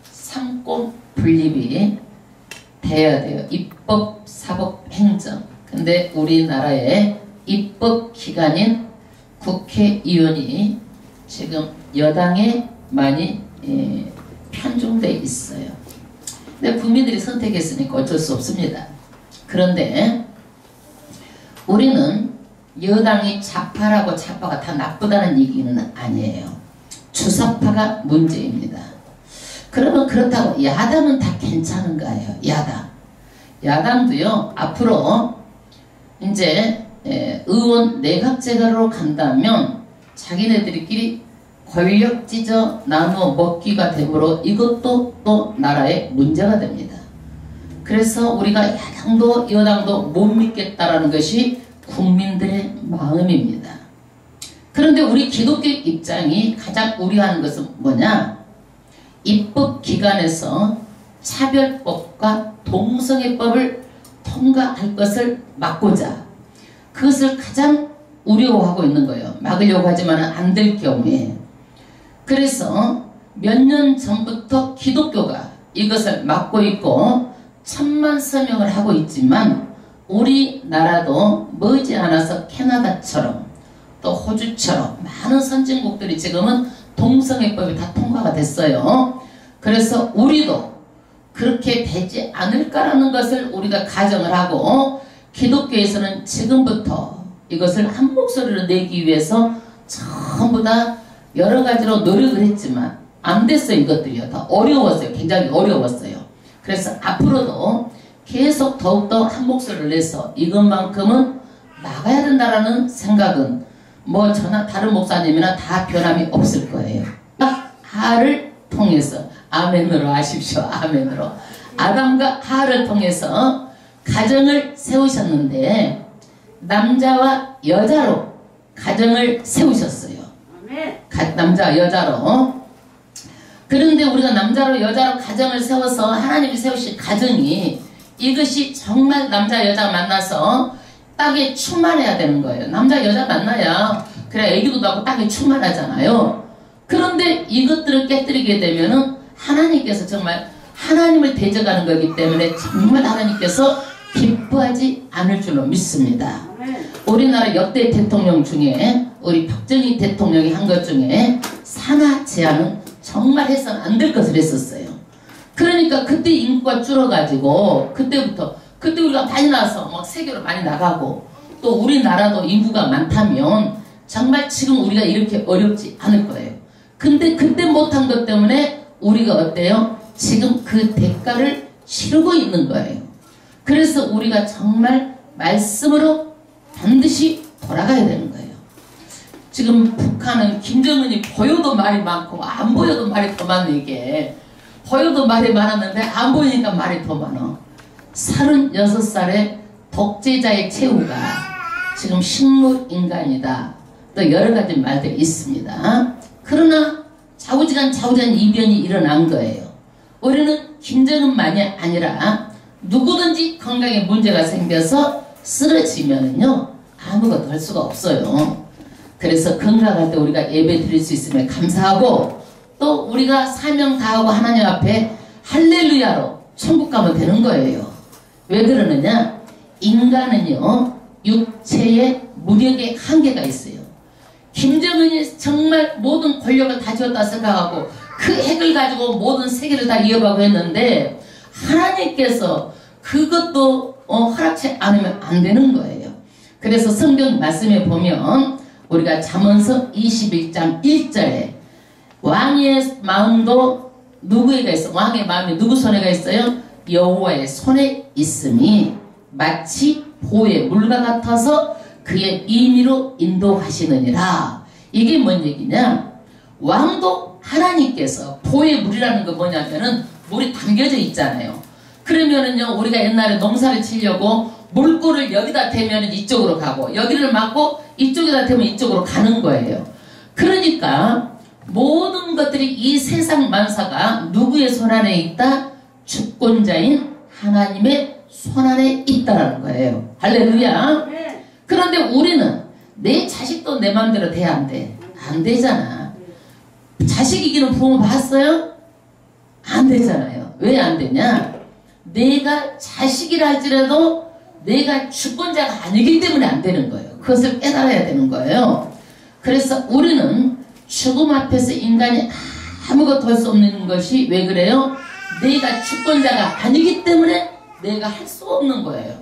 삼권 분립이 돼야 돼요. 입법, 사법, 행정. 근데 우리나라의 입법기관인 국회의원이 지금 여당에 많이 편중돼 있어요. 근데 국민들이 선택했으니까 어쩔 수 없습니다. 그런데 우리는 여당이 좌파라고 좌파가 다 나쁘다는 얘기는 아니에요. 주사파가 문제입니다. 그러면 그렇다고 야당은 다 괜찮은가요? 야당도요 앞으로 이제 의원 내각제가로 간다면 자기네들끼리 권력 찢어 나누어 먹기가 되므로 이것도 또 나라의 문제가 됩니다. 그래서 우리가 야당도 여당도 못 믿겠다라는 것이 국민들의 마음입니다. 그런데 우리 기독교 입장이 가장 우려하는 것은 뭐냐? 입법기관에서 차별법과 동성애법을 통과할 것을 막고자 그것을 가장 우려하고 있는 거예요. 막으려고 하지만 안 될 경우에. 그래서 몇 년 전부터 기독교가 이것을 막고 있고 천만 서명을 하고 있지만 우리나라도 머지않아서 캐나다처럼 또 호주처럼 많은 선진국들이 지금은 동성애법이 다 통과가 됐어요. 그래서 우리도 그렇게 되지 않을까라는 것을 우리가 가정을 하고 기독교에서는 지금부터 이것을 한 목소리로 내기 위해서 전부 다 여러 가지로 노력을 했지만 안 됐어요. 이것들이요. 더 어려웠어요. 굉장히 어려웠어요. 그래서 앞으로도 계속 더욱더 한 목소리를 내서 이것만큼은 막아야 된다라는 생각은 뭐 저나 다른 목사님이나 다 변함이 없을 거예요. 하를 통해서 아멘으로 하십시오. 아멘으로. 아담과 하를 통해서 가정을 세우셨는데 남자와 여자로 가정을 세우셨어요. 남자와 여자로. 그런데 우리가 남자로 여자로 가정을 세워서 하나님이 세우신 가정이 이것이 정말 남자 여자가 만나서 땅에 충만해야 되는 거예요. 남자 여자 만나야 그래야 애기도 낳고 땅에 충만하잖아요. 그런데 이것들을 깨뜨리게 되면은 하나님께서 정말 하나님을 대적하는 거기 때문에 정말 하나님께서 기뻐하지 않을 줄로 믿습니다. 우리나라 역대 대통령 중에 우리 박정희 대통령이 한 것 중에 산하 제한은 정말 해서는 안 될 것을 했었어요. 그러니까 그때 인구가 줄어가지고 그때 우리가 많이 나서 막 세계로 많이 나가고 또 우리나라도 인구가 많다면 정말 지금 우리가 이렇게 어렵지 않을 거예요. 근데 그때 못한 것 때문에 우리가 어때요? 지금 그 대가를 치르고 있는 거예요. 그래서 우리가 정말 말씀으로 반드시 돌아가야 되는 거예요. 지금 북한은 김정은이 보여도 말이 많고 안 보여도 말이 더 많네. 이게 보여도 말이 많았는데 안 보이니까 말이 더 많아. 36살의 독재자의 최후가 지금 식물인간이다. 또 여러가지 말들이 있습니다. 그러나 좌우지간 이변이 일어난 거예요. 우리는 김정은만이 아니라 누구든지 건강에 문제가 생겨서 쓰러지면은요 아무것도 할 수가 없어요. 그래서 건강할 때 우리가 예배 드릴 수 있으면 감사하고 또 우리가 사명 다하고 하나님 앞에 할렐루야로 천국 가면 되는 거예요. 왜 그러느냐? 인간은요 육체의 무력의 한계가 있어요. 김정은이 정말 모든 권력을 다 쥐었다 생각하고 그 핵을 가지고 모든 세계를 다 이어가고 했는데 하나님께서 그것도 허락치 않으면 안 되는 거예요. 그래서 성경 말씀에 보면 우리가 잠언서 21장 1절에 왕의 마음도 누구에게 있어? 왕의 마음이 누구 손에가 있어요? 여호와의 손에 있음이 마치 보의 물과 같아서 그의 임의로 인도하시느니라. 이게 뭔 얘기냐? 왕도 하나님께서 보의 물이라는 거 뭐냐면은 물이 담겨져 있잖아요. 그러면은요 우리가 옛날에 농사를 치려고 물꼬를 여기다 대면은 이쪽으로 가고 여기를 막고 이쪽에다 대면 이쪽으로 가는 거예요. 그러니까 모든 것들이 이 세상 만사가 누구의 손안에 있다? 주권자인 하나님의 손안에 있다라는 거예요. 할렐루야. 그런데 우리는 내 자식도 내 마음대로 돼야 안 돼. 안 되잖아. 자식 이기는 부모 봤어요? 안 되잖아요. 왜 안 되냐? 내가 자식이라 할지라도 내가 주권자가 아니기 때문에 안 되는 거예요. 그것을 깨달아야 되는 거예요. 그래서 우리는 죽음 앞에서 인간이 아무것도 할 수 없는 것이 왜 그래요? 내가 주권자가 아니기 때문에 내가 할 수 없는 거예요.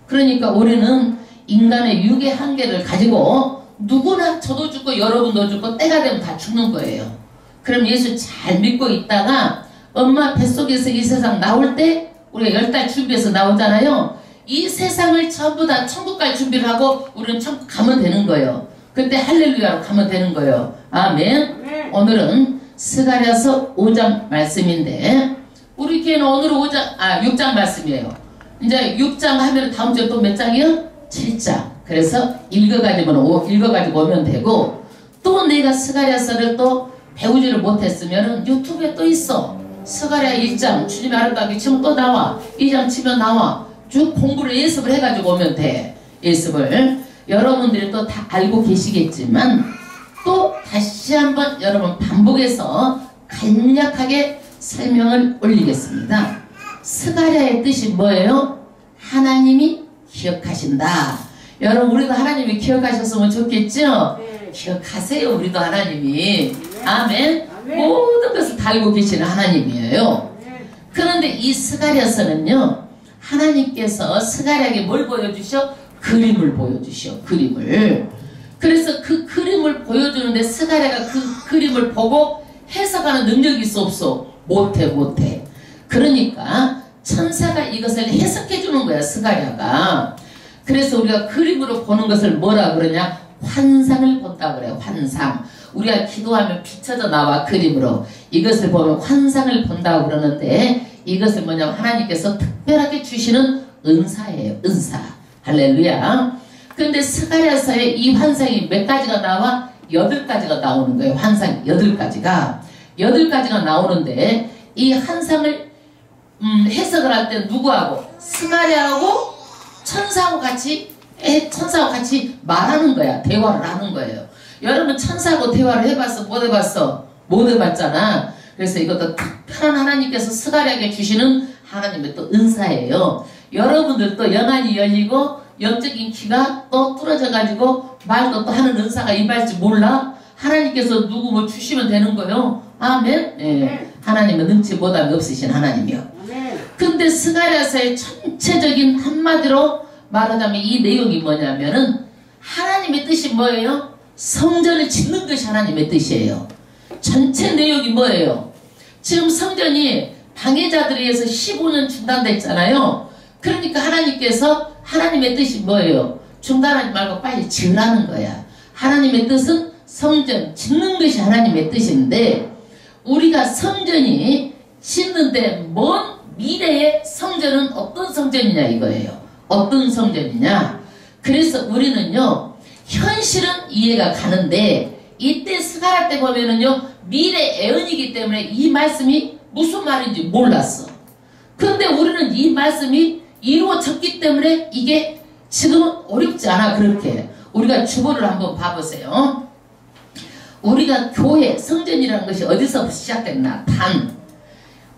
그러니까 우리는 인간의 육의 한계를 가지고 누구나 저도 죽고 여러분도 죽고 때가 되면 다 죽는 거예요. 그럼 예수 잘 믿고 있다가 엄마 뱃속에서 이 세상 나올 때 우리가 10달 준비해서 나오잖아요. 이 세상을 전부 다 천국 갈 준비를 하고 우리는 천국 가면 되는 거예요. 그때 할렐루야로 가면 되는 거예요. 아멘. 오늘은 스가랴서 5장 말씀인데 우리 교회는 오늘은 6장 말씀이에요. 이제 6장 하면 다음 주에 또 몇 장이요? 7장. 그래서 읽어가지고 오면 되고 또 내가 스가랴서를 또 배우지를 못했으면 유튜브에 또 있어. 스가랴 1장 주님의 아름답게 치면 또 나와. 2장 치면 나와. 쭉 공부를 예습을 해가지고 오면 돼. 예습을. 여러분들이 또 다 알고 계시겠지만 또 다시 한번 여러분 반복해서 간략하게 설명을 올리겠습니다. 스가랴의 뜻이 뭐예요? 하나님이 기억하신다. 여러분 우리도 하나님이 기억하셨으면 좋겠죠? 기억하세요. 우리도 하나님이. 아멘. 모든 것을 다 알고 계시는 하나님이에요. 그런데 이 스가랴서는요, 하나님께서 스가랴에게 뭘 보여주셔? 그림을 보여주셔. 그림을. 그래서 그 그림을 보여주는데 스가랴가 그 그림을 보고 해석하는 능력이 있어 없어? 못해. 그러니까 천사가 이것을 해석해 주는 거야. 스가랴가. 그래서 우리가 그림으로 보는 것을 뭐라 그러냐? 환상을 본다 그래요. 환상. 우리가 기도하면 비춰져 나와. 그림으로. 이것을 보면 환상을 본다고 그러는데 이것을 뭐냐면 하나님께서 특별하게 주시는 은사예요. 은사. 할렐루야. 그런데 스가랴서에 이 환상이 몇 가지가 나와? 8가지가 나오는 거예요. 환상 8가지가. 8가지가 나오는데 이 환상을 해석을 할 때 누구하고? 스가랴하고 천사하고 같이 말하는 거야. 대화를 하는 거예요. 여러분 천사하고 대화를 해봤어? 못 해봤어? 못 해봤잖아. 그래서 이것도 특별한 하나님께서 스가랴에게 주시는 하나님의 또 은사예요. 여러분들도 영안이 열리고 영적인 귀가 또 뚫어져가지고 말도 또 하는 은사가 임할지 몰라? 하나님께서 누구 뭐 주시면 되는 거요. 아멘. 네. 하나님은 능치 못함이 없으신 하나님이요. 근데 스가랴서의 전체적인 한마디로 말하자면 이 내용이 뭐냐면은 하나님의 뜻이 뭐예요? 성전을 짓는 것이 하나님의 뜻이에요. 전체 내용이 뭐예요? 지금 성전이 방해자들에 의해서 15년 중단됐잖아요. 그러니까 하나님께서 하나님의 뜻이 뭐예요? 중단하지 말고 빨리 지으라는 거야. 하나님의 뜻은 성전 짓는 것이 하나님의 뜻인데 우리가 성전이 짓는데 먼 미래의 성전은 어떤 성전이냐 이거예요. 어떤 성전이냐. 그래서 우리는요 현실은 이해가 가는데 이때 스가랴 때 보면은요 미래 애언이기 때문에 이 말씀이 무슨 말인지 몰랐어. 그런데 우리는 이 말씀이 이루어졌기 때문에 이게 지금은 어렵지 않아. 그렇게 우리가 주보를 한번 봐보세요. 우리가 교회 성전이라는 것이 어디서 시작됐나? 단.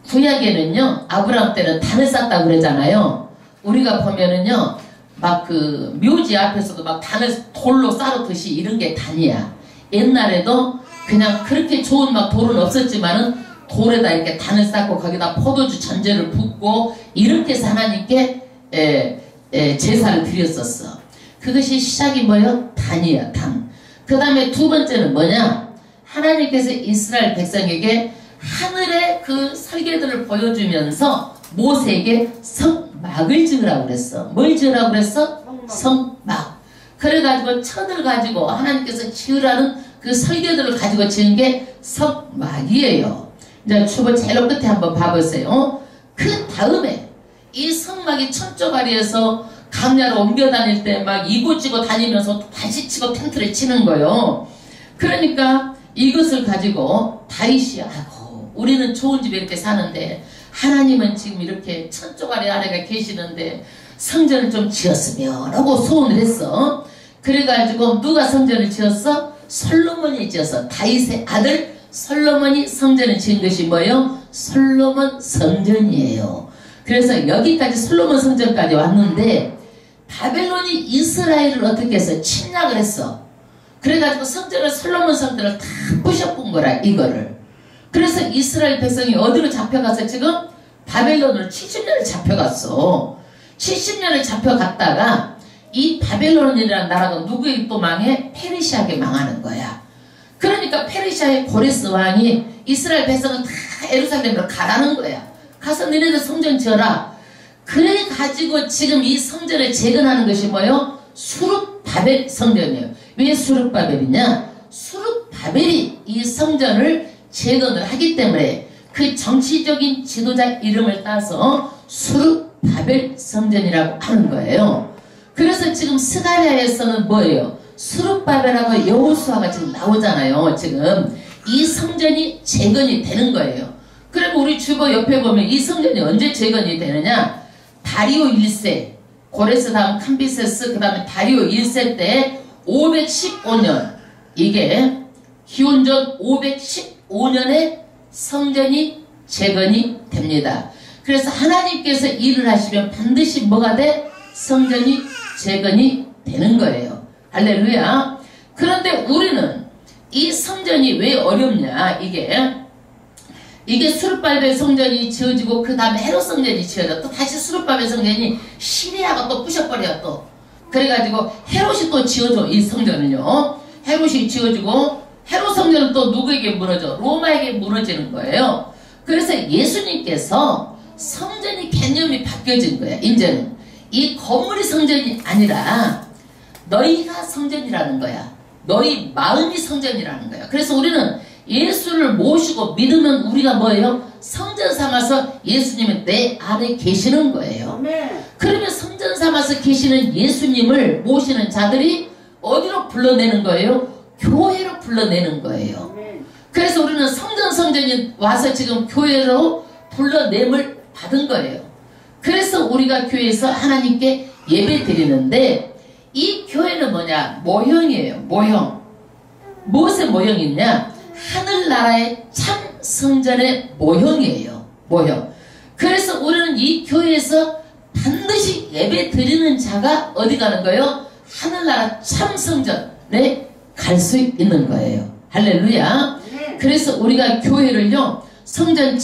구약에는요 아브라함 때는 단을 쌓았다고 그러잖아요. 우리가 보면은요 막 그 묘지 앞에서도 막 단을 돌로 쌓듯이 이런 게 단이야. 옛날에도 그냥 그렇게 좋은 막 돌은 없었지만은 돌에다 이렇게 단을 쌓고 거기다 포도주 전제를 붓고 이렇게 해서 하나님께 제사를 드렸었어. 그것이 시작이 뭐예요? 단이야. 단. 그 다음에 두 번째는 뭐냐? 하나님께서 이스라엘 백성에게 하늘의 그 설계들을 보여주면서 모세에게 성막을 지으라고 그랬어. 뭘 지으라고 그랬어? 성막. 그래가지고 천을 가지고 하나님께서 지으라는 그 설계들을 가지고 지은 게 성막이에요. 이제 주보 제일 끝에 한번 봐보세요. 그 다음에 이 성막이 천조가리에서 강야로 옮겨 다닐 때 막 이고지고 다니면서 다시 치고 텐트를 치는 거예요. 그러니까 이것을 가지고 다윗이 하고 우리는 좋은 집에 이렇게 사는데 하나님은 지금 이렇게 천조가리 아래가 계시는데 성전을 좀 지었으면 하고 소원을 했어. 그래가지고 누가 성전을 지었어? 솔로몬이 지었어. 다윗의 아들 솔로몬이 성전을 지은 것이 뭐예요? 솔로몬 성전이에요. 그래서 여기까지 솔로몬 성전까지 왔는데 바벨론이 이스라엘을 어떻게 해서 침략을 했어. 그래가지고 성전을 솔로몬 성전을 다 부셔본 거라 이거를. 그래서 이스라엘 백성이 어디로 잡혀가서 지금 바벨론으로 70년을 잡혀갔어. 70년을 잡혀갔다가 이 바벨론이라는 나라가 누구에게 또 망해? 페르시아에게 망하는 거야. 그러니까 페르시아의 고레스 왕이 이스라엘 백성은 다 예루살렘으로 가라는 거야. 가서 너네들 성전 지어라. 그래 가지고 지금 이 성전을 재건하는 것이 뭐예요? 수룹바벨 성전이에요. 왜 수룹바벨이냐? 수룹바벨이 이 성전을 재건을 하기 때문에 그 정치적인 지도자 이름을 따서 수룹바벨 성전이라고 하는 거예요. 그래서 지금 스가랴에서는 뭐예요? 수룹바벨하고 여호수아가 지금 나오잖아요. 지금 이 성전이 재건이 되는 거예요. 그럼 우리 주보 옆에 보면 이 성전이 언제 재건이 되느냐? 다리오 1세, 고레스 다음 캄비세스, 그 다음에 다리오 1세 때 515년, 이게 기원전 515년에 성전이 재건이 됩니다. 그래서 하나님께서 일을 하시면 반드시 뭐가 돼? 성전이 재건이 되는 거예요. 할렐루야. 그런데 우리는 이 성전이 왜 어렵냐? 이게 수룹바벨 성전이 지어지고 그 다음에 헤롯 성전이 지어져. 또 다시 수룹바벨 성전이 시리아가 또 부셔버려 또. 그래가지고 헤롯이 또 지어줘. 이 성전은요. 헤롯이 지어지고 헤롯 성전은 또 누구에게 무너져? 로마에게 무너지는 거예요. 그래서 예수님께서 성전이 개념이 바뀌어진 거예요. 이제는 이 건물이 성전이 아니라 너희가 성전이라는 거야. 너희 마음이 성전이라는 거야. 그래서 우리는 예수를 모시고 믿으면 우리가 뭐예요? 성전 삼아서 예수님은 내 안에 계시는 거예요. 그러면 성전 삼아서 계시는 예수님을 모시는 자들이 어디로 불러내는 거예요? 교회로 불러내는 거예요. 그래서 우리는 성전이 와서 지금 교회로 불러냄을 받은 거예요. 그래서 우리가 교회에서 하나님께 예배 드리는데 이 교회는 뭐냐? 모형이에요. 모형. 무엇의 모형이냐? 하늘나라의 참 성전의 모형이에요. 모형. 그래서 우리는 이 교회에서 반드시 예배 드리는 자가 어디 가는 거예요? 하늘나라 참 성전에 갈 수 있는 거예요. 할렐루야. 그래서 우리가 교회를요, 성경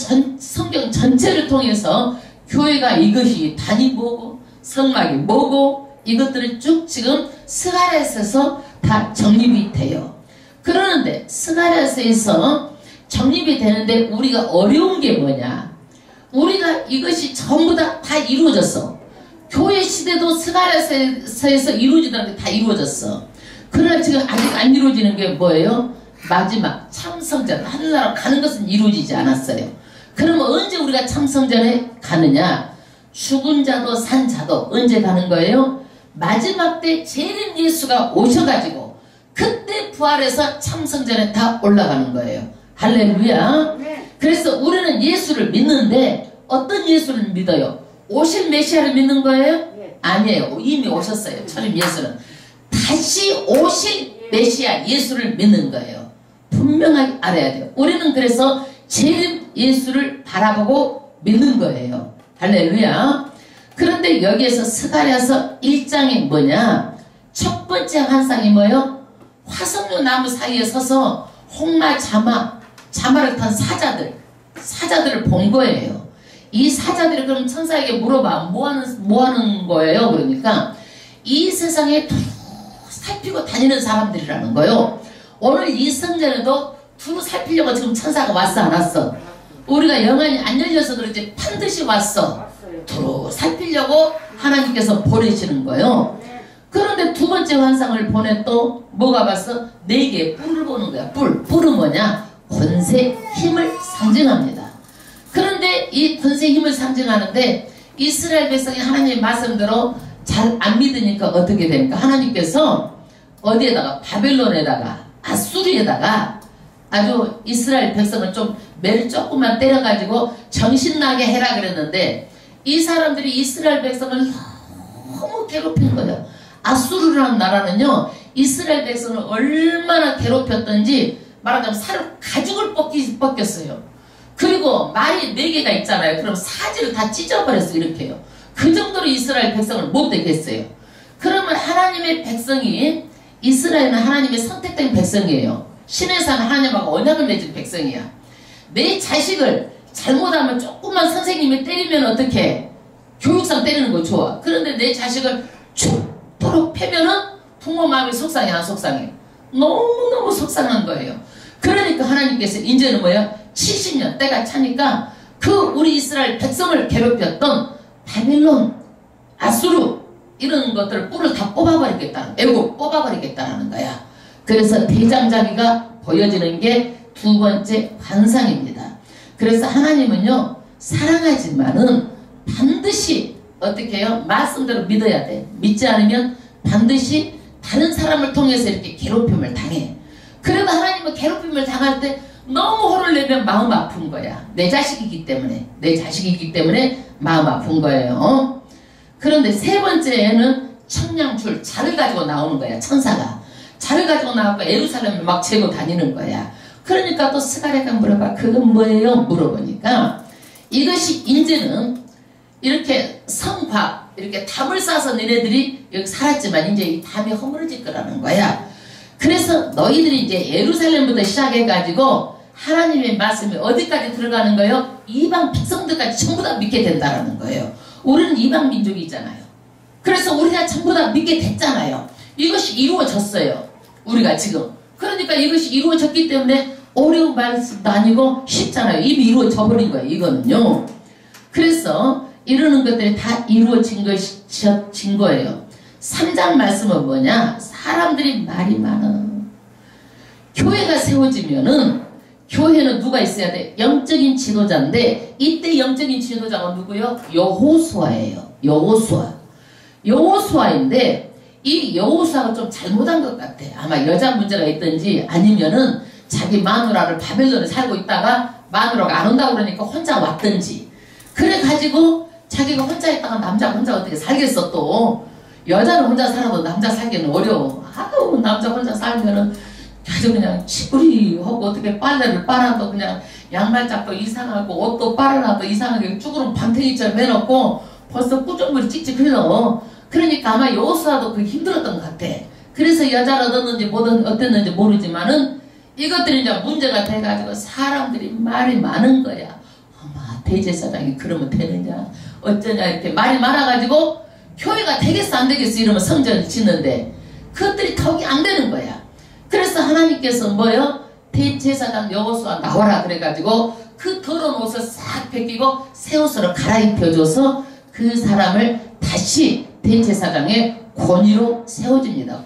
전체를 통해서 교회가 이것이 단이 뭐고 성막이 뭐고 이것들을 쭉 지금 스가랴서에서 다 정립이 돼요. 그러는데 스가랴서에서 정립이 되는데 우리가 어려운 게 뭐냐? 우리가 이것이 전부 다 이루어졌어. 교회 시대도 스가랴서에서 이루어지던 게 다 이루어졌어. 그러나 지금 아직 안 이루어지는 게 뭐예요? 마지막 참성전 하늘나라 가는 것은 이루어지지 않았어요. 그러면 언제 우리가 참성전에 가느냐? 죽은 자도 산 자도 언제 가는 거예요? 마지막 때 재림 예수가 오셔가지고 그때 부활해서 참성전에 다 올라가는 거예요. 할렐루야. 그래서 우리는 예수를 믿는데 어떤 예수를 믿어요? 오실 메시아를 믿는 거예요? 아니에요. 이미 오셨어요. 처음 예수는. 다시 오실 메시아 예수를 믿는 거예요. 분명하게 알아야 돼요. 우리는 그래서 재림 예수를 바라보고 믿는 거예요. 할렐루야. 그런데 여기에서 스가랴서 1장이 뭐냐? 첫 번째 환상이 뭐예요? 화석류 나무 사이에 서서 홍마 자마를 탄 사자들을 본 거예요. 이 사자들이 그럼 천사에게 물어봐. 뭐 하는 거예요? 그러니까 이 세상에 살피고 다니는 사람들이라는 거예요. 오늘 이 성전에도 두루 살피려고 지금 천사가 왔어 안 왔어? 우리가 영안이 안 열려서 그런지 반드시 왔어. 두루 살피려고 하나님께서 보내시는 거예요. 그런데 두 번째 환상을 보내 또 뭐가 봤어? 4개의 뿔을 보는 거야. 뿔은 뭐냐? 권세, 힘을 상징합니다. 그런데 이 권세, 힘을 상징하는데 이스라엘 백성이 하나님의 말씀대로 잘 안 믿으니까 어떻게 됩니까? 하나님께서 어디에다가? 바벨론에다가 아수르에다가 아주 이스라엘 백성을 좀 매를 조금만 때려가지고 정신나게 해라 그랬는데 이 사람들이 이스라엘 백성을 너무 괴롭힌 거예요. 아수르라는 나라는요 이스라엘 백성을 얼마나 괴롭혔던지 말하자면 가죽을 벗겼어요. 그리고 말이 4개가 있잖아요. 그럼 사지를 다 찢어버렸어. 이렇게요. 그 정도로 이스라엘 백성을 못되게 했어요. 그러면 하나님의 백성이, 이스라엘은 하나님의 선택된 백성이에요. 신의 산 하나님하고 언약을 맺은 백성이야. 내 자식을 잘못하면 조금만 선생님이 때리면 어떻게? 교육상 때리는 거 좋아. 그런데 내 자식을 죽도록 패면은 부모 마음이 속상해, 안 속상해? 너무너무 속상한 거예요. 그러니까 하나님께서 이제는 뭐야? 70년 때가 차니까 그 우리 이스라엘 백성을 괴롭혔던 바빌론, 아수르 이런 것들을 뿔을 다 뽑아버리겠다는, 애국 뽑아버리겠다는 거야. 그래서 대장자기가 보여지는 게 두 번째 환상입니다. 그래서 하나님은요, 사랑하지만은 반드시 어떻게 해요? 말씀대로 믿어야 돼. 믿지 않으면 반드시 다른 사람을 통해서 이렇게 괴롭힘을 당해. 그래도 하나님은 괴롭힘을 당할 때 너무 화를 내면 마음 아픈 거야. 내 자식이기 때문에. 내 자식이기 때문에 마음 아픈 거예요. 그런데 세 번째는 청량줄, 자를 가지고 나오는 거야. 천사가. 자를 가지고 나와서 예루살렘을 막 재고 다니는 거야. 그러니까 또 스가랴가 물어봐. 그건 뭐예요? 물어보니까 이것이 이제는 이렇게 성곽, 이렇게 담을 싸서 너네들이 여기 살았지만 이제 이 담이 허물어질 거라는 거야. 그래서 너희들이 이제 예루살렘부터 시작해가지고 하나님의 말씀이 어디까지 들어가는 거예요? 이방 백성들까지 전부 다 믿게 된다는 거예요. 우리는 이방 민족이잖아요. 그래서 우리가 전부 다 믿게 됐잖아요. 이것이 이루어졌어요. 우리가 지금. 그러니까 이것이 이루어졌기 때문에 어려운 말씀도 아니고 쉽잖아요. 이미 이루어져 버린 거예요. 이거는요. 그래서 이러는 것들이 다 이루어진 거예요. 3장 말씀은 뭐냐? 사람들이 말이 많아. 교회가 세워지면은 교회는 누가 있어야 돼? 영적인 지도자인데 이때 영적인 지도자가 누구요? 여호수아예요. 여호수아인데 이 여호수아가 좀 잘못한 것 같아. 아마 여자 문제가 있든지 아니면은 자기 마누라를 바벨론에 살고 있다가 마누라가 안 온다고 그러니까 혼자 왔든지 그래가지고 자기가 혼자 있다가 남자 혼자 어떻게 살겠어 또. 여자는 혼자 살아도 남자 살기는 어려워. 하도 남자 혼자 살면은 아주 그냥 치부리하고 어떻게 빨래를 빨아도 그냥 양말짝도 이상하고 옷도 빨아놔도 이상하게 쭈그름 방탱이처럼 해놓고 벌써 꾸준물이 찍찍 흘러. 그러니까 아마 여호수아도 그게 힘들었던 것 같아. 그래서 여자를 얻었는지 어땠는지 모르지만은 이것들이 이제 문제가 돼가지고 사람들이 말이 많은 거야. 어마 대제사장이 그러면 되느냐 어쩌냐 이렇게 말이 많아가지고 교회가 되겠어 안 되겠어 이러면 성전을 짓는데 그것들이 턱이 안 되는 거야. 그래서 하나님께서 뭐요? 대제사장 여호수아 나와라 그래가지고 그 더러운 옷을 싹 벗기고 새 옷으로 갈아입혀줘서 그 사람을 다시 대제사장의 권위로 세워줍니다.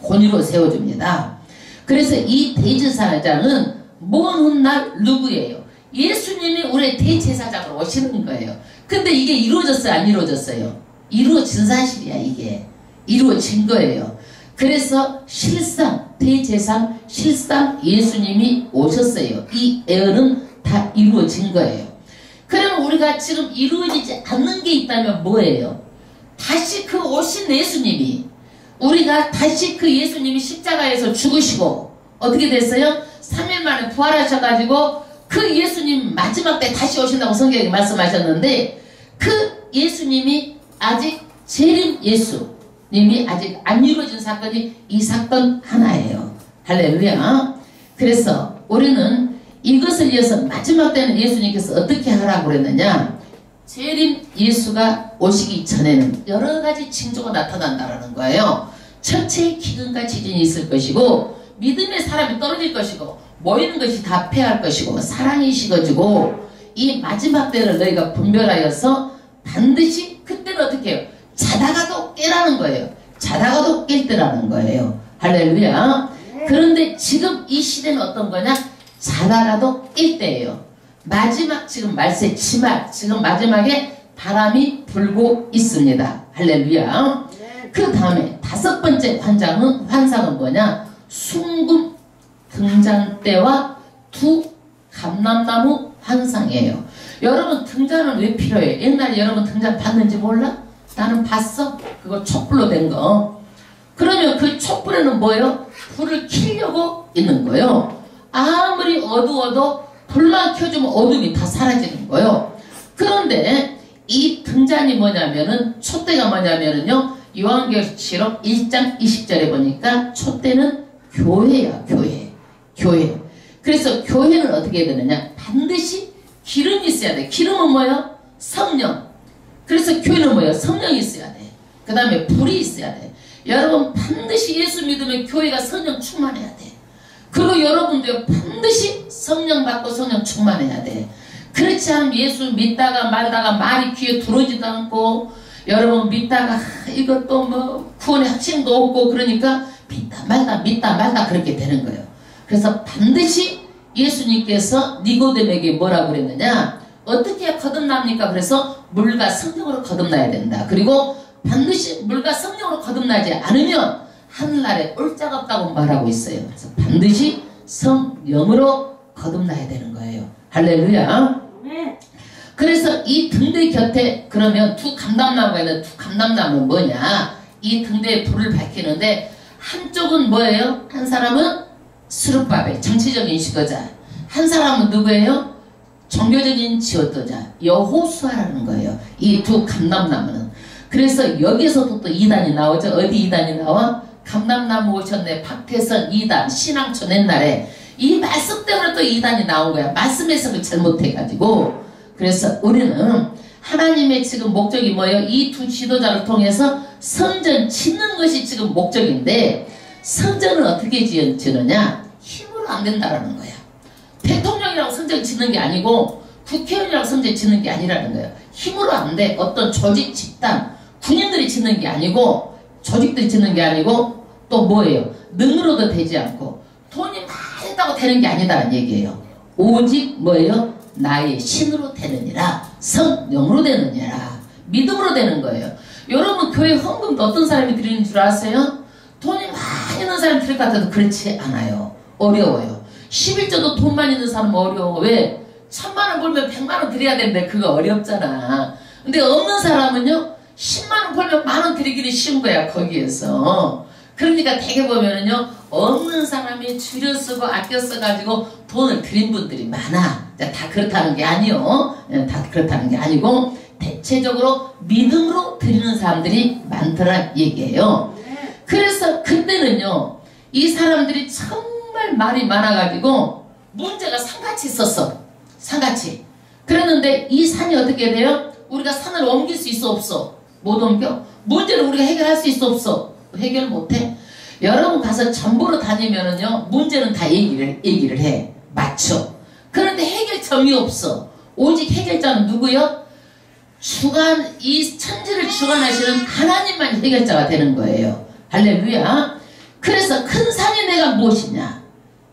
그래서 이 대제사장은 먼 훗날 누구예요? 예수님이 우리의 대제사장으로 오시는 거예요. 근데 이게 이루어졌어요? 안 이루어졌어요? 이루어진 사실이야. 이게 이루어진 거예요. 그래서 대제사장 예수님이 오셨어요. 이 예언은 다 이루어진 거예요. 그럼 우리가 지금 이루어지지 않는 게 있다면 뭐예요? 다시 그 오신 예수님이 우리가 다시 그 예수님이 십자가에서 죽으시고 어떻게 됐어요? 3일 만에 부활하셔가지고 그 예수님 마지막 때 다시 오신다고 성경에 말씀하셨는데 그 예수님이 아직 재림 예수님이 아직 안 이루어진 사건이 이 사건 하나예요. 할렐루야. 그래서 우리는 이것을 위해서 마지막 때는 예수님께서 어떻게 하라고 그랬느냐? 재림 예수가 오시기 전에는 여러 가지 징조가 나타난다는 거예요. 천체의 기근과 지진이 있을 것이고 믿음의 사람이 떨어질 것이고 모이는 것이 다 패할 것이고 사랑이 식어지고 이 마지막 때를 너희가 분별하여서 반드시 그때는 어떻게 해요? 자다가도 깨라는 거예요. 자다가도 깰 때라는 거예요. 할렐루야. 그런데 지금 이 시대는 어떤 거냐? 자다가도 깰 때예요. 마지막 지금 말세 치말 지금 마지막에 바람이 불고 있습니다. 할렐루야. 그 다음에 5번째 환상은 뭐냐? 순금 등잔 때와 두 감람나무 환상이에요. 여러분 등잔은 왜 필요해요? 옛날에 여러분 등잔 봤는지 몰라? 나는 봤어. 그거 촛불로 된 거. 그러면 그 촛불에는 뭐예요? 불을 켜려고 있는 거예요. 아무리 어두워도 불만 켜주면 어둠이 다 사라지는 거예요. 그런데 이 등잔이 뭐냐면은 촛대가 뭐냐면은요 요한계시록 1장 20절에 보니까 촛대는 교회야. 교회. 그래서 교회는 어떻게 해야 되느냐, 반드시 기름이 있어야 돼. 기름은 뭐예요? 성령. 그래서 교회는 뭐예요? 성령이 있어야 돼. 그 다음에 불이 있어야 돼. 여러분 반드시 예수 믿으면 교회가 성령 충만해야 돼. 그리고 여러분도 반드시 성령 받고 성령 충만해야 돼. 그렇지 않으면 예수 믿다가 말다가 말이 귀에 들어오지도 않고, 여러분 믿다가 이것도 뭐 구원의 확신도 없고, 그러니까 믿다 말다 그렇게 되는 거예요. 그래서 반드시 예수님께서 니고데모에게 뭐라고 그랬느냐, 어떻게 거듭납니까? 그래서 물과 성령으로 거듭나야 된다. 그리고 반드시 물과 성령으로 거듭나지 않으면 하늘나라에 올 자가 없다고 말하고 있어요. 그래서 반드시 성령으로 거듭나야 되는 거예요. 할렐루야. 그래서 이 등대 곁에 그러면 두 감람나무가 있는데, 두 감람나무는 뭐냐, 이 등대에 불을 밝히는데 한쪽은 뭐예요? 한 사람은 스룹바벨 정치적인 지도자, 한 사람은 누구예요? 종교적인 지도자 여호수아라는 거예요. 이 두 감람나무는. 그래서 여기서도 또 2단이 나오죠. 어디 2단이 나와? 감람나무 오셨네 박태선 2단 신앙촌 옛날에 이 말씀 때문에 또 2단이 나온 거야. 말씀 해석을 잘못해가지고. 그래서 우리는 하나님의 지금 목적이 뭐예요? 이 두 지도자를 통해서 성전 짓는 것이 지금 목적인데, 성전은 어떻게 지느냐? 힘으로 안 된다라는 거야. 대통령이라고 성전 짓는 게 아니고 국회의원이라고 성전 짓는 게 아니라는 거예요. 힘으로 안 돼. 어떤 조직 집단 군인들이 짓는 게 아니고, 조직들이 짓는 게 아니고, 또 뭐예요? 능으로도 되지 않고 돈이 많이 있다고 되는 게 아니다라는 얘기예요. 오직 뭐예요? 나의 신으로 되느니라, 성령으로 되느니라, 믿음으로 되는 거예요. 여러분 교회 헌금도 어떤 사람이 드리는 줄 아세요? 돈이 많이 있는 사람이 드릴 것 같아도 그렇지 않아요. 어려워요. 11조도 돈 많이 있는 사람은 어려워. 왜? 1000만원 벌면 100만원 드려야 되는데 그거 어렵잖아. 근데 없는 사람은요 10만원 벌면 만원 드리기는 쉬운 거야. 거기에서. 그러니까 대개 보면은요 없는 사람이 줄여 쓰고 아껴 써가지고 돈을 드린 분들이 많아. 다 그렇다는 게 아니요. 다 그렇다는 게 아니고 대체적으로 믿음으로 드리는 사람들이 많더라 얘기예요. 그래서 그때는요 이 사람들이 정말 말이 많아가지고 문제가 산같이 있었어. 산같이. 그랬는데 이 산이 어떻게 돼요? 우리가 산을 옮길 수 있어 없어? 못 옮겨? 문제를 우리가 해결할 수 있어 없어? 해결 못해? 여러분 가서 전보로 다니면은요 문제는 다 얘기를 해. 맞죠? 그런데 해결점이 없어. 오직 해결자는 누구요? 이 천지를 주관하시는 하나님만 해결자가 되는 거예요. 할렐루야. 그래서 큰 산이 내가 무엇이냐?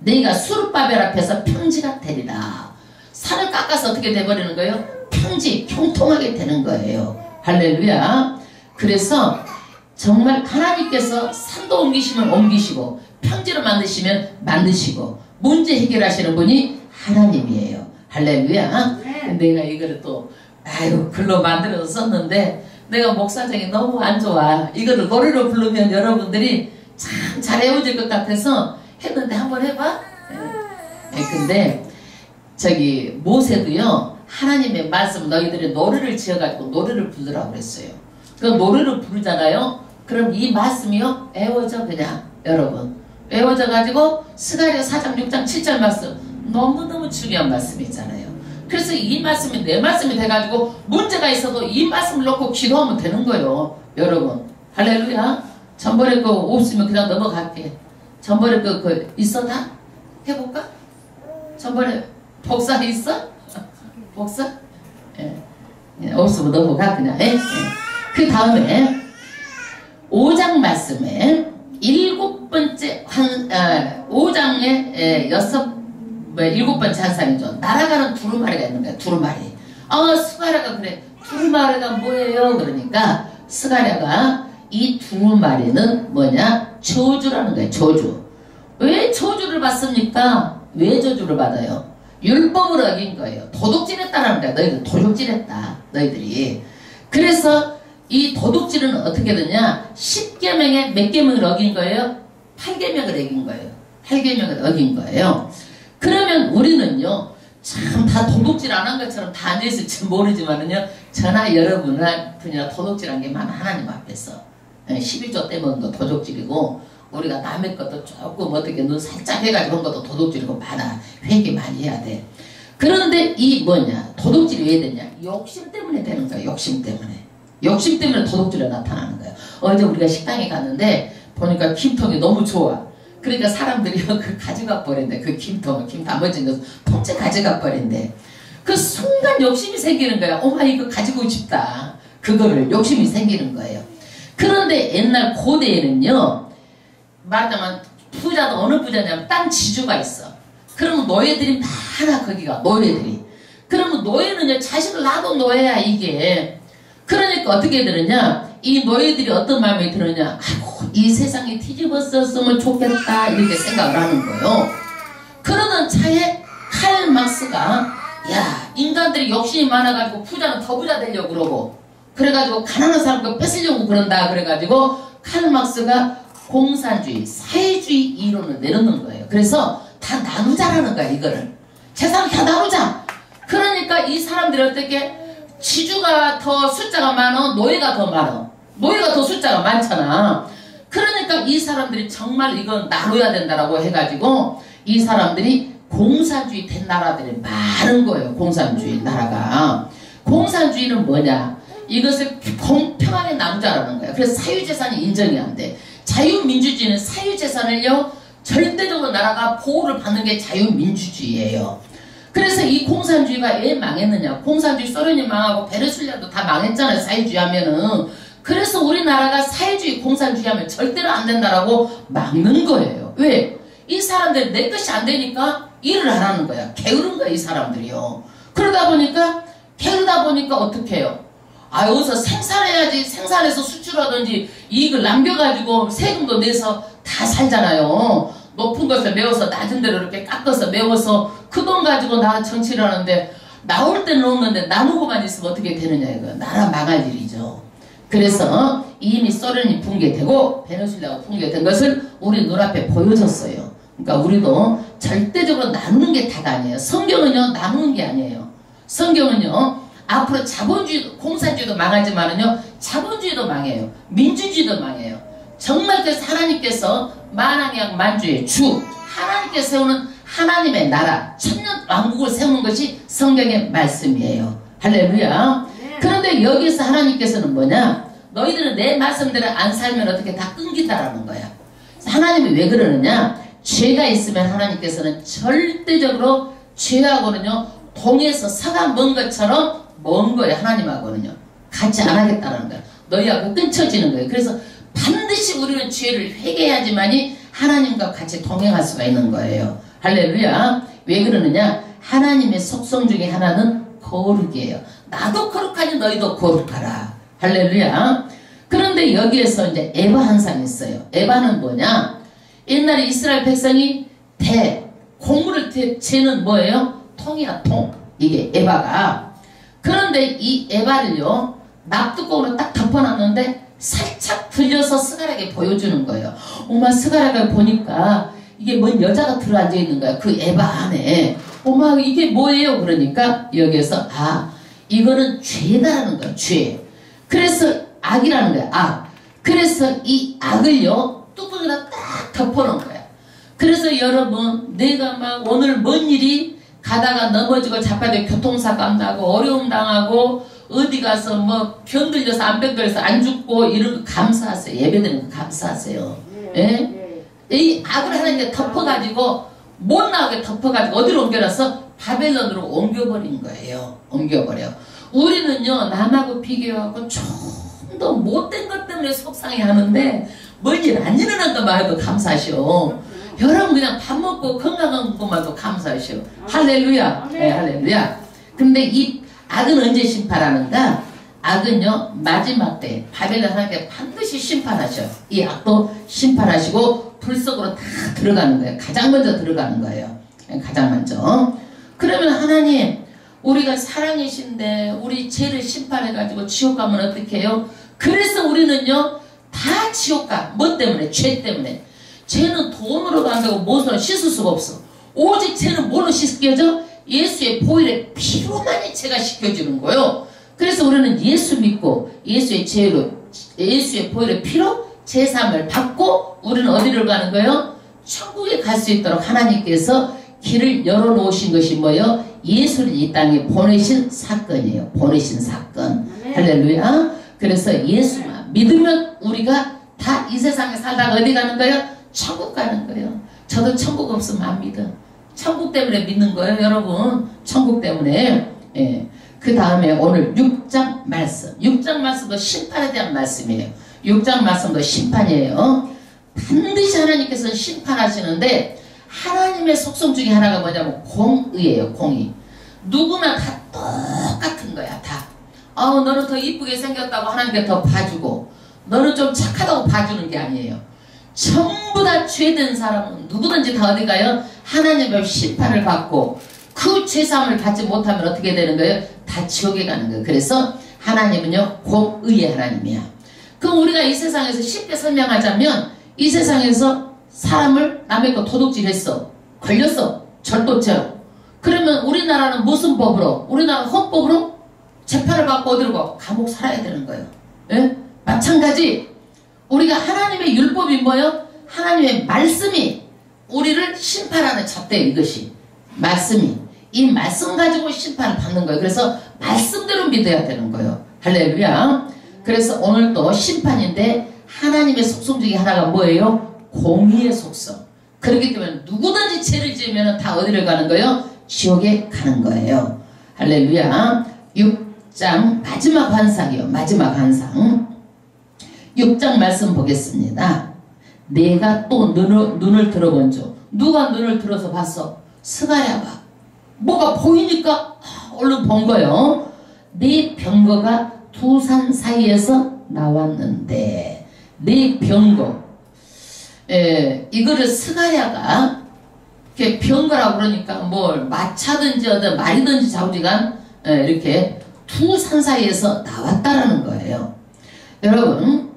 내가 수르바벨 앞에서 평지가 되리라. 산을 깎아서 어떻게 돼버리는 거예요? 평지, 평통하게 되는 거예요. 할렐루야. 그래서 정말 하나님께서 산도 옮기시면 옮기시고 평지로 만드시면 만드시고 문제 해결하시는 분이 하나님이에요. 할렐루야. 내가 이거를 또 글로 만들어서 썼는데 내가 목사적이 너무 안 좋아. 이거를 노래로 부르면 여러분들이 참 잘 외워질 것 같아서 했는데 한번 해봐. 근데 저기 모세도요 하나님의 말씀 너희들이 노래를 지어가지고 노래를 부르라고 그랬어요. 그 노래를 부르잖아요. 그럼 이 말씀이요 외워져. 그냥 여러분 외워져가지고 스가랴 4장 6장 7절 말씀 너무너무 중요한 말씀이잖아요. 그래서 이 말씀이 내 말씀이 돼가지고 문제가 있어도 이 말씀을 놓고 기도하면 되는 거예요. 여러분 할렐루야. 전번에 거 없으면 그냥 넘어갈게. 전번에 거 있어 다? 해볼까? 전번에 복사 있어? 복사? 없으면 넘어가 그냥. 그 다음에 5장 말씀에 7번째 5장에 7번째 한상이죠. 날아가는 두루마리가 있는 거야. 두루마리. 스가랴가 그래. 두루마리가 뭐예요? 그러니까 스가랴가 이 두루마리는 뭐냐? 저주라는 거예요. 저주. 왜 저주를 받습니까? 왜 저주를 받아요? 율법을 어긴 거예요. 도둑질했다라는 거야. 너희들 도둑질했다. 너희들이. 그래서 이 도둑질은 어떻게 되냐? 10계명에 몇 계명을 어긴 거예요? 8계명을 어긴 거예요. 8계명을 어긴 거예요. 그러면 우리는요 참 다 도둑질 안 한 것처럼 다 앉아있을지 모르지만은요, 저나 여러분이나 도둑질한 게 많아. 하나님 앞에서 11조 떼먹은 거 도둑질이고, 우리가 남의 것도 조금 어떻게 눈 살짝 해가지고 한 것도 도둑질이고 많아. 회개 많이 해야 돼. 그런데 이 뭐냐, 도둑질이 왜 되냐, 욕심 때문에 되는 거야. 욕심 때문에 도둑질이 나타나는 거야. 어제 우리가 식당에 갔는데 보니까 김통이 너무 좋아. 그러니까 사람들이 그 가져가 버린대. 그 김통 담아진 거 통째 가져가 버린대. 그 순간 욕심이 생기는 거야. 엄마 이거 가지고 싶다. 그거를 욕심이 생기는 거예요. 그런데 옛날 고대에는요, 말하자면 부자도 어느 부자냐면 땅 지주가 있어. 그러면 노예들이 많아. 거기가 노예들이. 그러면 노예는요, 자식을 낳아도 노예야 이게. 그러니까 어떻게 되느냐, 이 노예들이 어떤 마음이 드느냐, 아이고 이 세상이 뒤집었었으면 좋겠다 이렇게 생각을 하는 거예요. 그러던 차에 칼 막스가, 야, 인간들이 욕심이 많아가지고 부자는 더 부자 되려고 그러고, 그래가지고 가난한 사람 거 뺏으려고 그런다 그래가지고 칼 막스가 공산주의, 사회주의 이론을 내놓는 거예요. 그래서 다 나누자라는 거야. 이거를 재산을 다 나누자. 그러니까 이 사람들이 어떻게, 지주가 더 숫자가 많아, 노예가 더 많아. 노예가 더 숫자가 많잖아. 그러니까 이 사람들이 정말 이건 나눠야 된다라고 해가지고 이 사람들이 공산주의 된 나라들이 많은 거예요. 공산주의 나라가. 공산주의는 뭐냐, 이것을 공평하게 나누자라는 거야. 그래서 사유재산이 인정이 안 돼. 자유민주주의는 사유재산을요, 절대적으로 나라가 보호를 받는 게 자유민주주의예요. 그래서 이 공산주의가 왜 망했느냐, 공산주의 소련이 망하고 베네수엘라도 다 망했잖아요. 사회주의 하면은. 그래서 우리나라가 사회주의 공산주의 하면 절대로 안 된다라고 막는 거예요. 왜? 이 사람들 내 것이 안 되니까 일을 안 하는 거야. 게으른 거야 이 사람들이요. 그러다 보니까 어떻게 해요? 아, 여기서 생산해야지. 생산해서 수출하든지 이익을 남겨가지고 세금도 내서 다 살잖아요. 높은 것을 메워서 낮은 데로 이렇게 깎아서 메워서 그 돈 가지고 나 정치를 하는데, 나올 때는 없는데 나누고만 있으면 어떻게 되느냐, 이거. 나라 망할 일이죠. 그래서 이미 소련이 붕괴되고 베네수엘라가 붕괴된 것을 우리 눈앞에 보여줬어요. 그러니까 우리도 절대적으로 나누는 게 다가 아니에요. 성경은요, 나누는 게 아니에요. 성경은요, 앞으로 자본주의도, 공산주의도 망하지만은요, 자본주의도 망해요. 민주주의도 망해요. 정말 그래서 하나님께서 만왕양 만주의 주, 하나님께서 세우는 하나님의 나라, 천년 왕국을 세우는 것이 성경의 말씀이에요. 할렐루야. 그런데 여기서 하나님께서는 뭐냐, 너희들은 내 말씀대로 안 살면 어떻게 다 끊긴다라는 거야. 하나님이 왜 그러느냐, 죄가 있으면 하나님께서는 절대적으로 죄하고는요, 동에서 서가 먼 것처럼 먼 거예요. 하나님하고는요 같이 안 하겠다는 거야. 너희하고 끊쳐지는 거예요. 그래서 반드시 우리는 죄를 회개해야지만이 하나님과 같이 동행할 수가 있는 거예요. 할렐루야. 왜 그러느냐, 하나님의 속성 중에 하나는 거룩이에요. 나도 거룩하니 너희도 거룩하라. 할렐루야. 그런데 여기에서 이제 에바 현상이 있어요. 에바는 뭐냐, 옛날에 이스라엘 백성이 공물을 재는 뭐예요? 통이야, 통. 이게 에바가. 그런데 이 에바를요, 납뚜껑으로 딱 덮어놨는데 살짝 들려서 스가랴에게 보여주는 거예요. 엄마, 스가랴를 보니까 이게 뭔 여자가 들어앉아 있는 거야. 그 에바 안에. 엄마, 이게 뭐예요? 그러니까 여기에서, 아, 이거는 죄다라는 거야. 죄. 그래서 악이라는 거야. 악. 그래서 이 악을요, 뚜껑에다 딱 덮어놓은 거야. 그래서 여러분, 내가 막 오늘 뭔 일이 가다가 넘어지고 자빠져 교통사고 나고 어려움 당하고 어디 가서 뭐 병들려서 안 병들려서 안 죽고 이런 거 감사하세요. 예배드리는 거 감사하세요. 예? 이 악을 하나님께 덮어가지고 못 나오게 덮어가지고 어디로 옮겨놨어? 바벨론으로 옮겨버린 거예요. 옮겨버려. 우리는요, 남하고 비교하고 좀 더 못된 것 때문에 속상해하는데 뭔 일 안 일어난 것만 해도 감사하시오. 여러분 그냥 밥 먹고 건강한 것만도 감사하시오. 할렐루야. 네, 할렐루야. 근데 이 악은 언제 심판하는가? 악은요, 마지막 때 바벨론 하나님께 반드시 심판하셔. 이 악도 심판하시고 불 속으로 다 들어가는 거예요. 가장 먼저 들어가는 거예요. 가장 먼저. 그러면 하나님, 우리가 사랑이신데 우리 죄를 심판해가지고 지옥 가면 어떻게 해요? 그래서 우리는요, 다 지옥 가. 뭐 때문에? 죄 때문에. 죄는 돈으로도 안 되고 무엇으로 씻을 수가 없어. 오직 죄는 뭘로 씻겨져? 예수의 보혈의 피로만이 제가 시켜주는 거예요. 그래서 우리는 예수 믿고 예수의 죄로 예수의 보혈의 피로 제사함을 받고 우리는 어디를 가는 거예요? 천국에 갈 수 있도록 하나님께서 길을 열어놓으신 것이 뭐예요? 예수를 이 땅에 보내신 사건이에요. 보내신 사건. 할렐루야. 그래서 예수만 믿으면 우리가 다 이 세상에 살다가 어디 가는 거예요? 천국 가는 거예요. 저도 천국 없으면 안 믿어. 천국 때문에 믿는 거예요, 여러분. 천국 때문에. 예. 그 다음에 오늘 6장 말씀. 6장 말씀도 심판에 대한 말씀이에요. 6장 말씀도 심판이에요. 반드시 하나님께서는 심판하시는데 하나님의 속성 중에 하나가 뭐냐면 공의예요. 공의. 누구나 다 똑같은 거야. 다. 너는 더 이쁘게 생겼다고 하나님께 더 봐주고 너는 좀 착하다고 봐주는 게 아니에요. 전부 다 죄된 사람은 누구든지 다 어디 가요? 하나님의 심판을 받고 그 죄사함을 받지 못하면 어떻게 되는 거예요? 다 지옥에 가는 거예요. 그래서 하나님은요 공의의 하나님이야. 그럼 우리가 이 세상에서 쉽게 설명하자면 이 세상에서 사람을 남의 거 도둑질했어. 걸렸어. 절도죄로. 그러면 우리나라는 무슨 법으로? 우리나라 헌법으로 재판을 받고 어디로 가? 감옥 살아야 되는 거예요. 예? 마찬가지 우리가 하나님의 율법이 뭐예요? 하나님의 말씀이 우리를 심판하는 잣대예요. 이것이 말씀이 이 말씀 가지고 심판을 받는 거예요. 그래서 말씀대로 믿어야 되는 거예요. 할렐루야. 그래서 오늘 또 심판인데 하나님의 속성 중에 하나가 뭐예요? 공의의 속성. 그렇기 때문에 누구든지 죄를 지으면 다 어디를 가는 거예요? 지옥에 가는 거예요. 할렐루야. 6장 마지막 환상이요. 마지막 환상. 6장 말씀 보겠습니다. 내가 또 눈을 들어본 줄. 누가 눈을 들어서 봤어? 스가랴가. 뭐가 보이니까 얼른 본 거예요. 네 병거가 두 산 사이에서 나왔는데 네 병거. 이거를 스가랴가 이렇게 병거라고 그러니까 뭘 마차든지 어떤 말이든지 좌우지간 이렇게 두 산 사이에서 나왔다라는 거예요. 여러분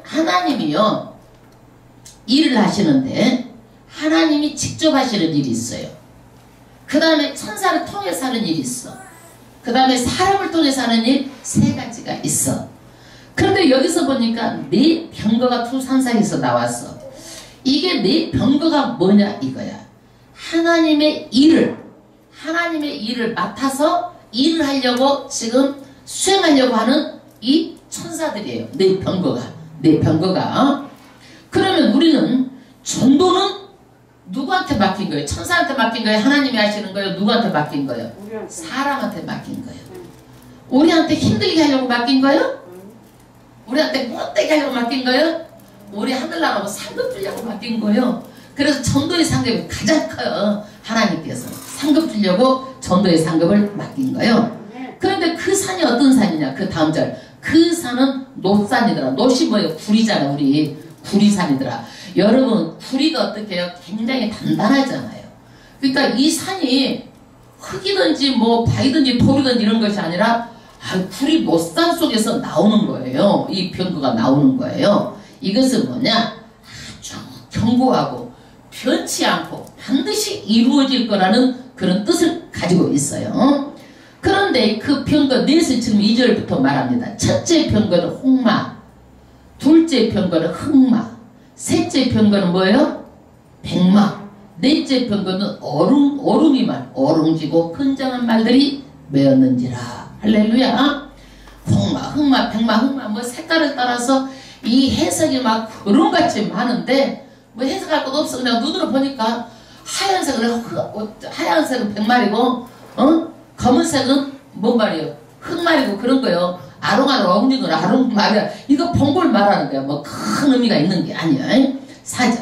하나님이요 일을 하시는데 하나님이 직접 하시는 일이 있어요. 그 다음에 천사를 통해서 하는 일이 있어. 그 다음에 사람을 통해서 하는 일 세 가지가 있어. 그런데 여기서 보니까 네 병거가 두 산 사이에서 나왔어. 이게 네 병거가 뭐냐 이거야. 하나님의 일을 맡아서 일을 하려고 지금 수행하려고 하는 이 천사들이에요. 네 병거가. 그러면 우리는 전도는 누구한테 맡긴 거예요? 천사한테 맡긴 거예요? 하나님이 하시는 거예요? 누구한테 맡긴 거예요? 사람한테 맡긴 거예요. 우리한테 힘들게 하려고 맡긴 거예요? 우리한테 못되게 하려고 맡긴 거예요? 우리 하늘나라고 상급 주려고 맡긴 거예요. 그래서 전도의 상급이 가장 커요. 하나님께서 상급 주려고 전도의 상급을 맡긴 거예요. 그런데 그 산이 어떤 산이냐? 그 다음 절. 그 산은 놋산이더라. 놋이 뭐예요? 구리잖아. 우리 구리산이더라. 여러분 구리가 어떻게 해요? 굉장히 단단하잖아요. 그러니까 이 산이 흙이든지 뭐 바위든지 돌이든지 이런 것이 아니라 구리 놋산 속에서 나오는 거예요. 이 병거가 나오는 거예요. 이것은 뭐냐? 아주 견고하고 변치 않고 반드시 이루어질 거라는 그런 뜻을 가지고 있어요. 그런데 그 병거 넷을 지금 2절부터 말합니다. 첫째 병거는 홍마, 둘째 병거는 흑마, 셋째 병거는 뭐예요? 백마, 넷째 병거는 어룽이말, 어룽지고 근장한 말들이 메었는지라. 할렐루야. 홍마, 흑마, 백마, 흑마 뭐 색깔을 따라서 이 해석이 막 구름같이 많은데 뭐 해석할 것도 없어. 그냥 눈으로 보니까 하얀색은 백말이고 검은색은 뭔 말이에요? 흑말이고 그런 거요. 아롱아롱 어묵이건 아롱말이야. 이거 본걸 말하는 거야. 뭐 큰 의미가 있는 게 아니야. 4절.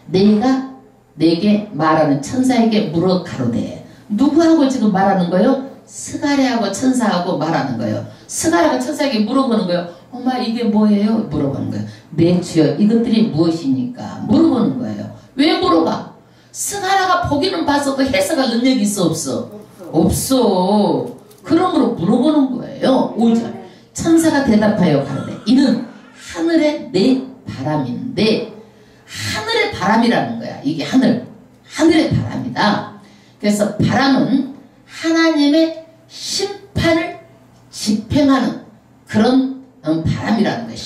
내가 내게 말하는 천사에게 물어 가로되. 누구하고 지금 말하는 거예요? 스가랴하고 천사하고 말하는 거예요. 스가랴가 천사에게 물어보는 거예요. 엄마 이게 뭐예요? 물어보는 거예요. 내 주여 이것들이 무엇입니까? 물어보는 거예요. 왜 물어봐? 스가랴가 보기는 봤어도 해석할 능력이 있어 없어? 없어. 그러므로 물어보는 거예요. 5절. 천사가 대답하여 가로되 이는 하늘의 내 바람인데 하늘의 바람이라는 거야. 이게 하늘의 바람이다. 그래서 바람은 하나님의 심판을 집행하는 그런 바람이라는 거예요.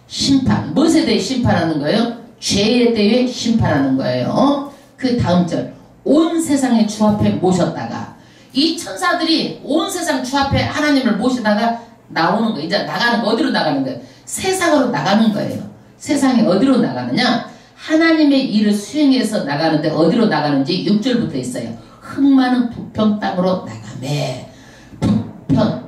심판. 무엇에 대해 심판하는 거예요? 죄에 대해 심판하는 거예요. 그 다음 절. 온 세상의 주 앞에 모셨다가, 이 천사들이 온 세상 주 앞에 하나님을 모시다가 나오는 거예요. 이제 나가는 거, 어디로 나가는 거예요? 세상으로 나가는 거예요. 세상에 어디로 나가느냐? 하나님의 일을 수행해서 나가는데 어디로 나가는지 6절부터 있어요. 흙 많은 북평 땅으로 나가매.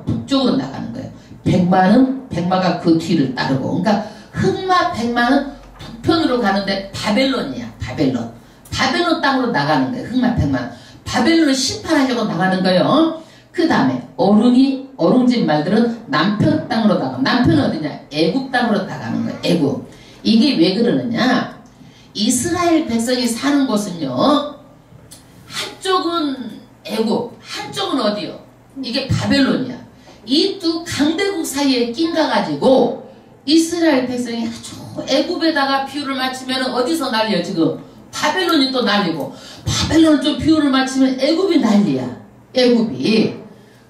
북쪽으로 나가는 거예요. 백마는 백마가 그 뒤를 따르고, 그러니까 흑마 백마는 북편으로 가는데 바벨론이야. 바벨론 땅으로 나가는 거예요. 흑마 백마. 바벨론을 심판하려고 나가는 거예요. 그 다음에 어룽진 말들은 남편 땅으로 나가. 남편은 어디냐? 애굽 땅으로 나가는 거예요. 애굽. 이게 왜 그러느냐? 이스라엘 백성이 사는 곳은요, 한쪽은 애굽, 한쪽은 어디요? 이게 바벨론이야. 이 두 강대국 사이에 낀가가지고 이스라엘 백성이 아주 애굽에다가 비유를 맞추면 어디서 난리야 지금? 바벨론이 또 난리고, 바벨론 좀 비유를 맞추면 애굽이 난리야. 애굽이.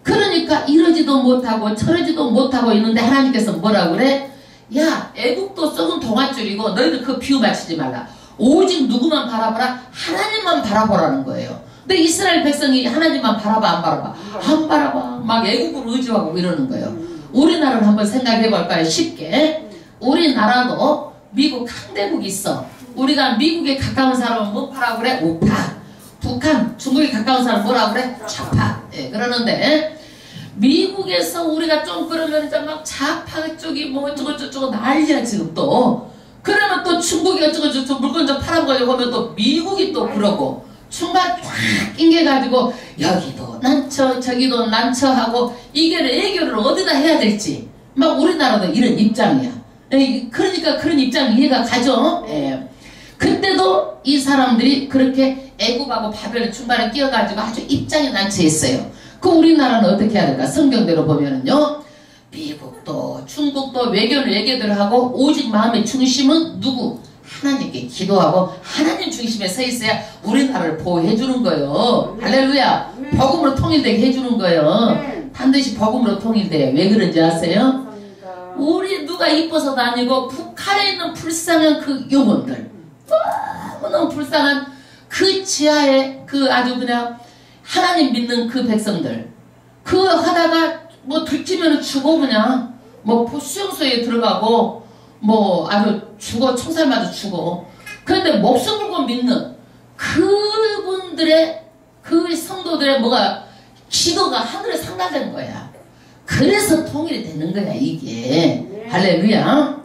그러니까 이러지도 못하고 저러지도 못하고 있는데 하나님께서 뭐라 그래? 야, 애국도 썩은 동아줄이고 너희들 그 비유 맞추지 말라. 오직 누구만 바라보라? 하나님만 바라보라는 거예요. 근데 이스라엘 백성이 하나님만 바라봐 안 바라봐? 안 바라봐. 막 애국을 의지하고 이러는 거예요. 우리나라를 한번 생각해 볼까요? 쉽게. 우리나라도 미국 강대국이 있어. 우리가 미국에 가까운 사람은 뭐 파라 그래? 우파. 북한, 중국에 가까운 사람은 뭐라 그래? 좌파. 예, 그러는데 미국에서 우리가 좀 그러면 이제 막 좌파 쪽이 뭐 어쩌고저쩌고 난리야 지금 또. 그러면 또 중국이 어쩌고저쩌고 물건 좀 팔아보려고 하면 또 미국이 또 그러고, 중간 쫙 낑겨가지고 여기도 난처 저기도 난처 하고, 이게 애교를 어디다 해야 될지 막 우리나라도 이런 입장이야. 그러니까 그런 입장 이해가 가죠. 예. 그때도 이 사람들이 그렇게 애굽하고 바벨론 중간에 끼어가지고 아주 입장이 난처했어요. 그 우리나라는 어떻게 해야 될까? 성경대로 보면은요, 미국도 중국도 외교를 얘기들 하고, 오직 마음의 중심은 누구? 하나님께 기도하고 하나님 중심에 서 있어야 우리나라를 보호해 주는 거예요. 할렐루야. 복음으로 통일되게 해주는 거예요. 반드시 복음으로 통일돼요. 왜 그런지 아세요? 우리 누가 이뻐서도 아니고 북한에 있는 불쌍한 그 영혼들, 너무너무 불쌍한 그 지하에 그 아주 그냥 하나님 믿는 그 백성들, 그 하다가 뭐 들키면 죽어. 그냥 뭐 수용소에 들어가고 뭐 아주 죽어. 총살 맞아 죽어. 그런데 목숨 걸고 믿는 그분들의, 그 성도들의 뭐가 기도가 하늘에 상달된 거야. 그래서 통일이 되는 거야 이게. 할렐루야.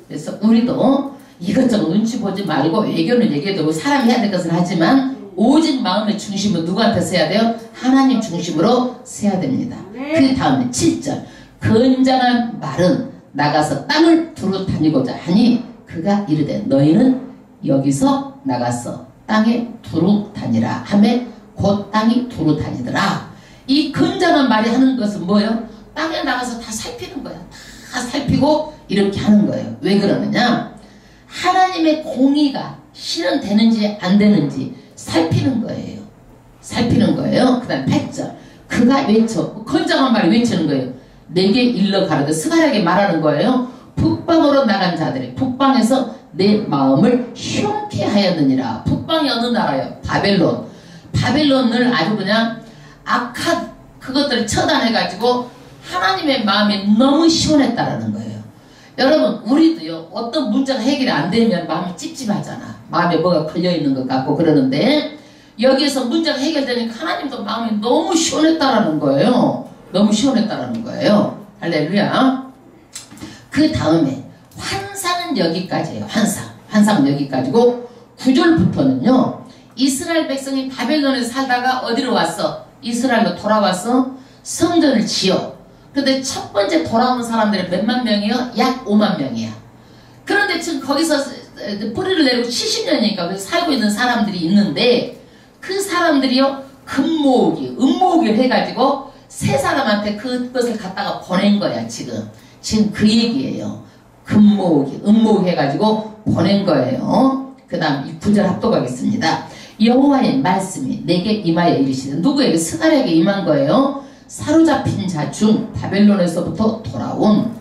그래서 우리도 이것저것 눈치 보지 말고 외교는 얘기해도 사람이 해야 될 것은 하지만, 오직 마음의 중심은 누구한테 서야 돼요? 하나님 중심으로 서야 됩니다. 그 다음에 7절. 건장한 말은 나가서 땅을 두루 다니고자 하니 그가 이르되 너희는 여기서 나가서 땅에 두루 다니라 하매 곧 땅이 두루 다니더라. 이 건장한 말이 하는 것은 뭐예요? 땅에 나가서 다 살피는 거야. 다 살피고 이렇게 하는 거예요. 왜 그러느냐? 하나님의 공의가 실현되는지 안 되는지 살피는 거예요. 살피는 거예요. 그 다음 8절. 그가 외쳐. 건장한 말이 외치는 거예요. 내게 일러 가라되, 스가랴에게 말하는 거예요. 북방으로 나간 자들이 북방에서 내 마음을 흉케 하였느니라. 북방이 어느 나라예요? 바벨론. 바벨론을 아주 그냥 악한 그것들을 처단해가지고 하나님의 마음이 너무 시원했다라는 거예요. 여러분, 우리도요, 어떤 문제가 해결이 안 되면 마음이 찝찝하잖아. 마음에 뭐가 걸려있는 것 같고 그러는데, 여기에서 문제가 해결되니까 하나님도 마음이 너무 시원했다라는 거예요. 너무 시원했다라는 거예요. 할렐루야. 그 다음에 환상은 여기까지예요. 환상은 여기까지고, 9절부터는요, 이스라엘 백성이 바벨론에 살다가 어디로 왔어? 이스라엘로 돌아와서 성전을 지어. 근데 첫 번째 돌아오는 사람들이 몇만 명이요? 약 5만 명이야. 그런데 지금 거기서 뿌리를 내리고 70년이니까 거기서 살고 있는 사람들이 있는데, 그 사람들이요, 음모으기 해가지고 세 사람한테 그것을 갖다가 보낸 거야. 지금 그 얘기예요. 음모으기 해가지고 보낸 거예요. 그 다음 9절 합독하겠습니다. 여호와의 말씀이 내게 임하여 이르시되, 누구에게? 스가랴에게 임한 거예요. 사로잡힌 자 중 바벨론에서부터 돌아온.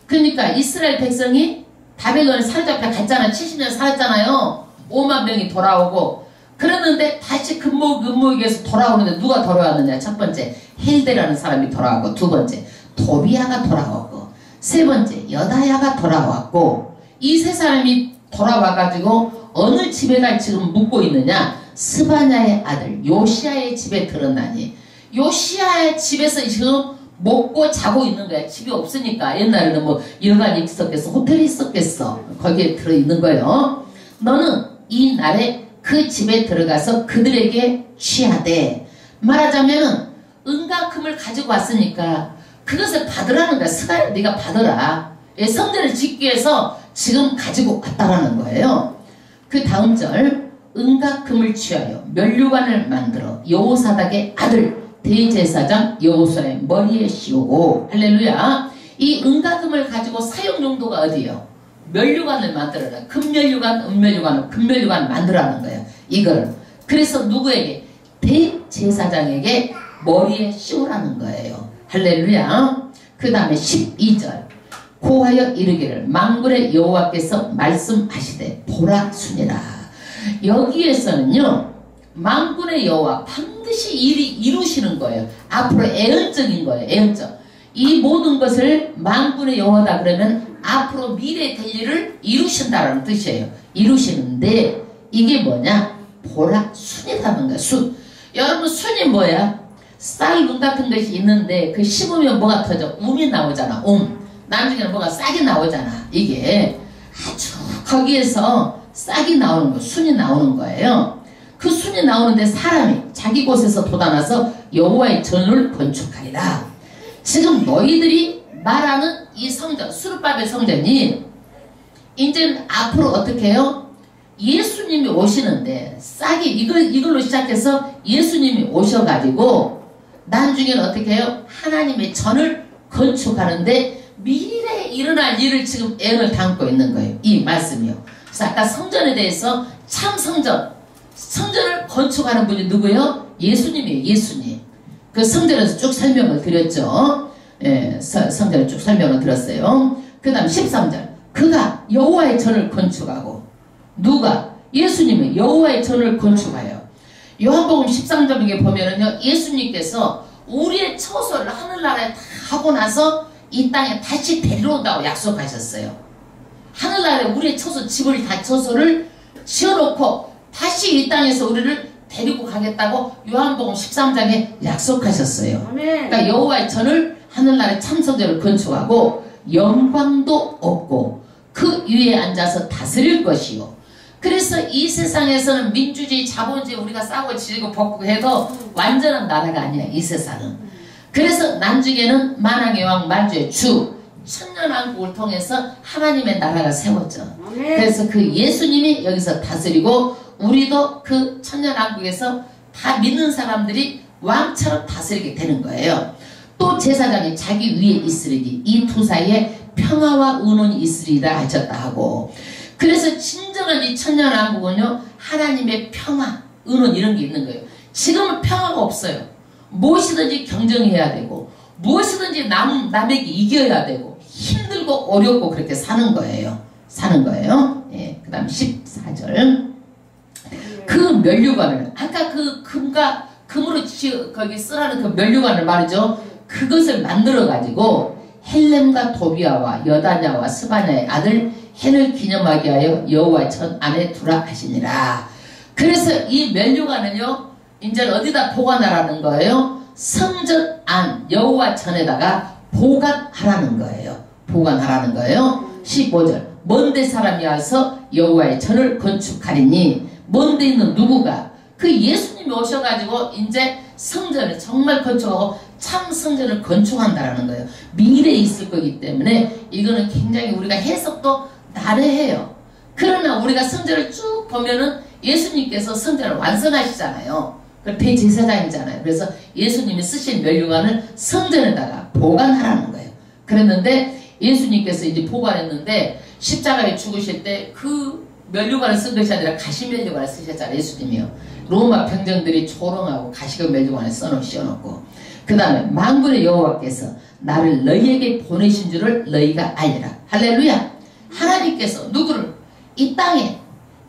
그러니까 이스라엘 백성이 바벨론에 사로잡혀 갔잖아. 70년 살았잖아요. 5만 명이 돌아오고. 그러는데 다시 근모에게서 돌아오는데 누가 돌아왔느냐? 첫 번째 헬데라는 사람이 돌아왔고, 두 번째 도비야가 돌아왔고, 세 번째 여다야가 돌아왔고, 이 세 사람이 돌아와가지고 어느 집에 갈 지금 묵고 있느냐? 스바냐의 아들 요시야의 집에 들었나니. 요시야의 집에서 지금 먹고 자고 있는 거야. 집이 없으니까. 옛날에는 뭐 여관이 있었겠어, 호텔이 있었겠어, 거기에 들어있는 거예요. 너는 이 날에 그 집에 들어가서 그들에게 취하되, 말하자면은 은과 금을 가지고 왔으니까 그것을 받으라는 거야. 스가랴, 네가 받으라. 성전을 짓기 위해서 지금 가지고 왔다라는 거예요. 그 다음 절, 은과 금을 취하여 면류관을 만들어 여호사닥의 아들 대제사장 여호수아의 머리에 씌우고. 할렐루야. 이 은과 금을 가지고 사용 용도가 어디예요? 면류관을 만들어라. 금면류관, 은면류관, 금면류관을 만들라는 거예요. 이걸. 그래서 누구에게? 대제사장에게 머리에 씌우라는 거예요. 할렐루야. 그 다음에 12절, 고하여 이르기를 만군의 여호와께서 말씀하시되 보라 순이라. 여기에서는요, 만군의 여호와 반드시 이루시는 거예요. 앞으로 애언적인 거예요. 애언적. 이 모든 것을 만군의 여호와다 그러면 앞으로 미래에 될 일을 이루신다라는 뜻이에요. 이루시는데 이게 뭐냐? 보라 순이라는 거야. 순. 여러분, 순이 뭐야? 쌀 눈 같은 것이 있는데 그 씹으면 뭐가 터져? 움이 나오잖아. 나중에는 뭐가 싹이 나오잖아. 이게 아주 거기에서 싹이 나오는 거, 순이 나오는 거예요. 그 순이 나오는데 사람이 자기 곳에서 돋아나서 여호와의 전을 건축하리라. 지금 너희들이 말하는 이 성전, 수르바벨 성전이 이제 앞으로 어떻게 해요? 예수님이 오시는데 싹이 이걸로 시작해서 예수님이 오셔가지고 나중에는 어떻게 해요? 하나님의 전을 건축하는데 미래에 일어날 일을 지금 애를 담고 있는 거예요. 이 말씀이요. 그래서 아까 성전에 대해서 참 성전을 건축하는 분이 누구예요? 예수님이에요. 예수님. 그 성전에서 쭉 설명을 드렸죠. 예, 성전에 쭉 설명을 드렸어요. 그 다음 13절, 그가 여호와의 전을 건축하고. 누가? 예수님은 여호와의 전을 건축하여. 요한복음 13장에 보면은요, 예수님께서 우리의 처소를 하늘나라에 다 하고 나서 이 땅에 다시 데리러 온다고 약속하셨어요. 하늘나라에 우리의 처소를 지어놓고 다시 이 땅에서 우리를 데리고 가겠다고 요한복음 13장에 약속하셨어요. 그러니까 여호와의 전을 하늘나라의 참성전을 건축하고 영광도 없고 그 위에 앉아서 다스릴 것이요. 그래서 이 세상에서는 민주주의, 자본주의 우리가 싸고 지르고 벗고 해도 완전한 나라가 아니야, 이 세상은. 그래서 나중에는 만왕의 왕 만주의 주 천년왕국을 통해서 하나님의 나라가 세웠죠. 그래서 그 예수님이 여기서 다스리고 우리도 그 천년왕국에서 다 믿는 사람들이 왕처럼 다스리게 되는 거예요. 또 제사장이 자기 위에 있으리니 이 두 사이에 평화와 의논이 있으리라 하셨다 하고. 그래서 진정한 이 천년왕국은요, 하나님의 평화, 의논 이런 게 있는 거예요. 지금은 평화가 없어요. 무엇이든지 경쟁해야 되고 무엇이든지 남에게 이겨야 되고 힘들고 어렵고 그렇게 사는 거예요. 예, 그 다음 14절, 그 면류관을, 아까 그 금으로 거기 쓰라는 그 면류관을 말이죠. 그것을 만들어 가지고 헬렘과 도비아와 여다냐와 스바냐의 아들 헨을 기념하게 하여 여호와의 전 안에 두라 하시니라. 그래서 이 면류관은요, 이제 어디다 보관하라는 거예요? 성전 안 여호와 전에다가 보관하라는 거예요. 보관하라는 거예요. 15절, 먼데 사람이 와서 여호와의 전을 건축하리니. 먼데 있는 누구가? 그 예수님이 오셔가지고 이제 성전을 정말 건축하고 참 성전을 건축한다라는 거예요. 미래에 있을 거기 때문에 이거는 굉장히 우리가 해석도 난해해요. 그러나 우리가 성전을 쭉 보면은 예수님께서 성전을 완성하시잖아요. 그 대제사장이잖아요. 그래서 예수님이 쓰신 면류관을 성전에다가 보관하라는 거예요. 그랬는데 예수님께서 이제 보관했는데 십자가에 죽으실 때 그 면류관을 쓴 것이 아니라 가시 면류관을 쓰셨잖아요. 예수님이요. 로마 병정들이 초롱하고 가시가 면류관을 씌워놓고 그 다음에 만군의 여호와께서 나를 너희에게 보내신 줄을 너희가 알리라. 할렐루야. 하나님께서 누구를 이 땅에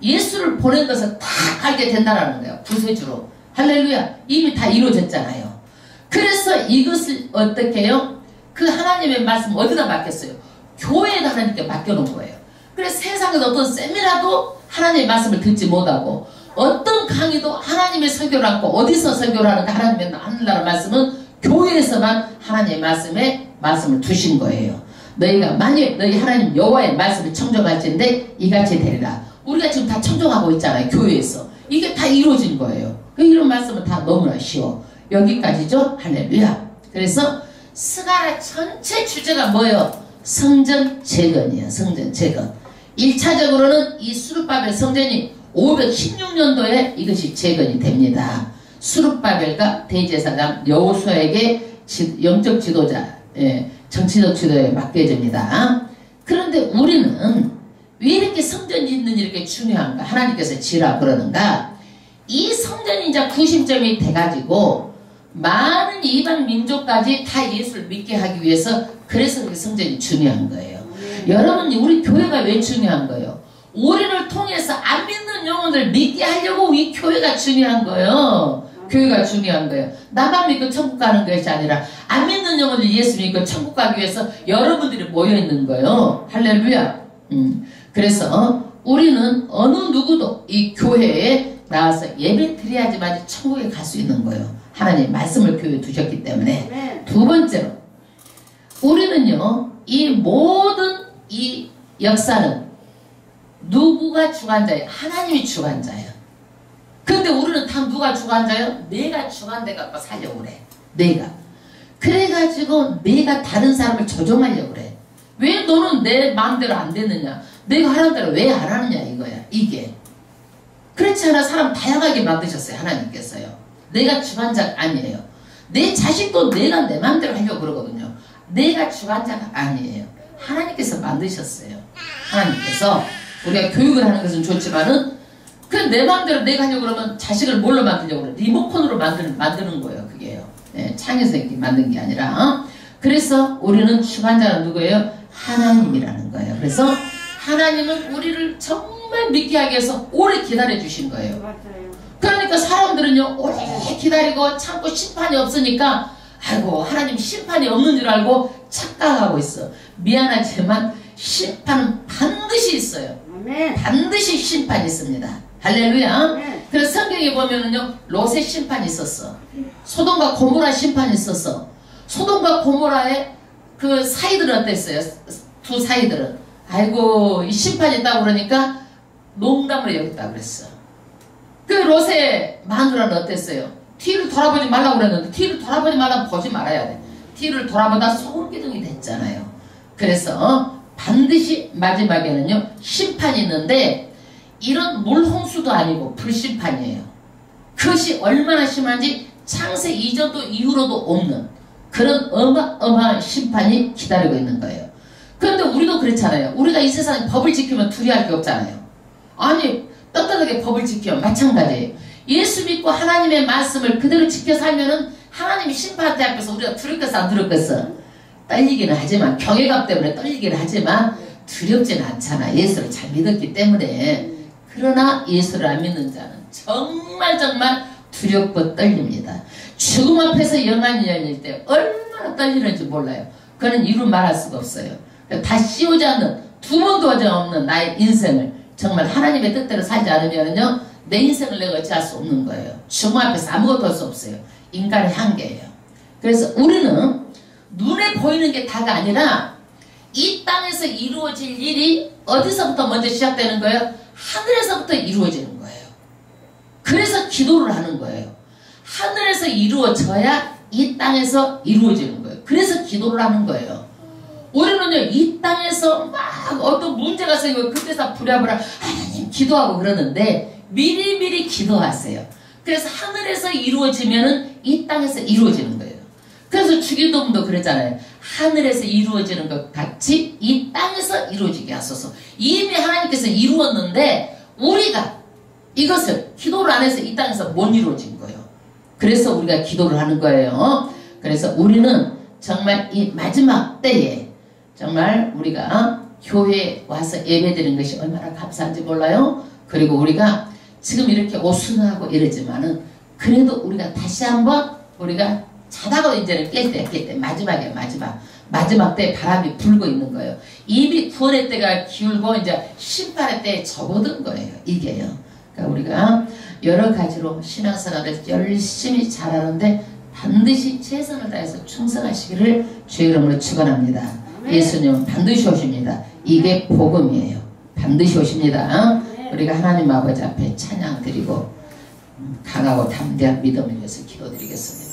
예수를 보낸 것을 다 알게 된다라는 거예요. 구세주로. 할렐루야. 이미 다 이루어졌잖아요. 그래서 이것을 어떻게 해요? 그 하나님의 말씀 어디다 맡겼어요? 교회에다 하나님께 맡겨놓은 거예요. 그래서 세상에서 어떤 세미나도 하나님의 말씀을 듣지 못하고 어떤 강의도 하나님의 설교를 않고 어디서 설교를 하는가 하나님의 하늘나라 말씀은 교회에서만 하나님의 말씀을 두신 거예요. 너희가 만일 너희 하나님 여호와의 말씀을 청종할진대 이같이 되리라. 우리가 지금 다 청종하고 있잖아요. 교회에서. 이게 다 이루어진 거예요. 이런 말씀은 다 너무나 쉬워. 여기까지죠. 할렐루야. 그래서 스가랴 전체 주제가 뭐예요? 성전 재건이에요. 성전 재건. 1차적으로는 이 수르바벨 성전이 516년도에 이것이 재건이 됩니다. 수르바벨과 대제사장 여호수아에게 영적 지도자, 정치적 지도에 맡겨집니다. 그런데 우리는 왜 이렇게 성전 짓는 일이 이렇게 중요한가? 하나님께서 지라 그러는가? 이 성전이 이제 구심점이 돼가지고 많은 이방 민족까지 다 예수를 믿게 하기 위해서 그래서 그 성전이 중요한 거예요. 여러분, 우리 교회가 왜 중요한 거예요? 우리를 통해서 안 믿는 영혼을 믿게 하려고 이 교회가 중요한 거예요. 교회가 중요한 거예요. 나만 믿고 천국 가는 것이 아니라 안 믿는 영혼을 예수 믿고 천국 가기 위해서 여러분들이 모여있는 거예요. 할렐루야. 그래서 우리는 어느 누구도 이 교회에 나와서 예배 드려야지만 천국에 갈 수 있는 거예요. 하나님 말씀을 교회에 두셨기 때문에. 두 번째로 우리는요, 이 모든 이 역사는 누구가 주관자예요? 하나님이 주관자예요. 근데 우리는 다 누가 주관자예요? 내가 주관대 갖고 살려고 그래. 내가. 그래가지고 내가 다른 사람을 조종하려고 그래. 왜 너는 내 마음대로 안 되느냐? 내가 하는 대로 왜 안 하느냐 이거야. 이게. 그렇지 않아 사람 다양하게 만드셨어요. 하나님께서요. 내가 주관자가 아니에요. 내 자식도 내가 내 마음대로 하려고 그러거든요. 내가 주관자가 아니에요. 하나님께서 만드셨어요. 하나님께서. 우리가 교육을 하는 것은 좋지만은 그냥 내 마음대로 내가 하려고 그러면 자식을 뭘로 만들려고 그래? 리모컨으로 만드는 거예요. 그게요. 창에서 만든 게 아니라. 그래서 우리는 주관자는 누구예요? 하나님이라는 거예요. 그래서 하나님은 우리를 정말 믿게 하기 위해서 오래 기다려 주신 거예요. 맞아요. 그러니까 사람들은요, 오래 기다리고 참고 심판이 없으니까 아이고 하나님 심판이 없는 줄 알고 착각하고 있어. 미안하지만 심판은 반드시 있어요. 아멘. 반드시 심판이 있습니다. 할렐루야. 아멘. 그래서 성경에 보면은요, 롯의 심판이 있었어. 소돔과 고모라 심판이 있었어. 소돔과 고모라의 그 사이들은 어땠어요? 두 사이들은 아이고 이 심판이 있다고 그러니까 농담으로 여겼다고 그랬어. 그 롯의 마누라는 어땠어요? 뒤를 돌아보지 말라고 그랬는데 뒤를 돌아보지 말라면 보지 말아야 돼. 뒤를 돌아보다 소금기둥이 됐잖아요. 그래서 반드시 마지막에는요 심판이 있는데 이런 물홍수도 아니고 불심판이에요. 그것이 얼마나 심한지 창세 이전도 이후로도 없는 그런 어마어마한 심판이 기다리고 있는 거예요. 그런데 우리도 그렇잖아요. 우리가 이 세상에 법을 지키면 두려워할 게 없잖아요. 아니 떳떳하게 법을 지키면 마찬가지예요. 예수 믿고 하나님의 말씀을 그대로 지켜 살면은 하나님이 심판대 앞에서 우리가 두렵겠어 안 두렵겠어? 떨리기는 하지만 경외감 때문에 떨리기는 하지만 두렵지는 않잖아. 예수를 잘 믿었기 때문에. 그러나 예수를 안 믿는 자는 정말 두렵고 떨립니다. 죽음 앞에서 영안이 열릴 때 얼마나 떨리는지 몰라요. 그는 이루 말할 수가 없어요. 다 씌우지 않는 두 번도 없는 나의 인생을 정말 하나님의 뜻대로 살지 않으면요 내 인생을 내가 어찌할 수 없는 거예요. 죽음 앞에서 아무것도 할 수 없어요. 인간의 한계예요. 그래서 우리는 눈에 보이는 게 다가 아니라 이 땅에서 이루어질 일이 어디서부터 먼저 시작되는 거예요? 하늘에서부터 이루어지는 거예요. 그래서 기도를 하는 거예요. 하늘에서 이루어져야 이 땅에서 이루어지는 거예요. 그래서 기도를 하는 거예요. 우리는요 이 땅에서 막 어떤 문제가 생기고 그때서 부랴부랴 하나님 기도하고 그러는데 미리미리 기도하세요. 그래서 하늘에서 이루어지면은 이 땅에서 이루어지는 거예요. 그래서 주기도문도 그랬잖아요. 하늘에서 이루어지는 것 같이 이 땅에서 이루어지게 하소서. 이미 하나님께서 이루었는데 우리가 이것을 기도를 안 해서 이 땅에서 못 이루어진 거예요. 그래서 우리가 기도를 하는 거예요. 그래서 우리는 정말 이 마지막 때에 정말 우리가 교회에 와서 예배드리는 것이 얼마나 감사한지 몰라요. 그리고 우리가 지금 이렇게 오순하고 이러지만은 그래도 우리가 다시 한번 우리가 자다가 이제는 깰 때 마지막 때 바람이 불고 있는 거예요. 이미 구원의 때가 기울고 이제 심판의 때에 접어든 거예요. 이게요. 그러니까 우리가 여러 가지로 신앙생활을 열심히 잘하는데 반드시 최선을 다해서 충성하시기를 주의 이름으로 축원합니다. 예수님은 반드시 오십니다. 이게 복음이에요. 반드시 오십니다. 우리가 하나님 아버지 앞에 찬양 드리고 강하고 담대한 믿음을 위해서 기도드리겠습니다.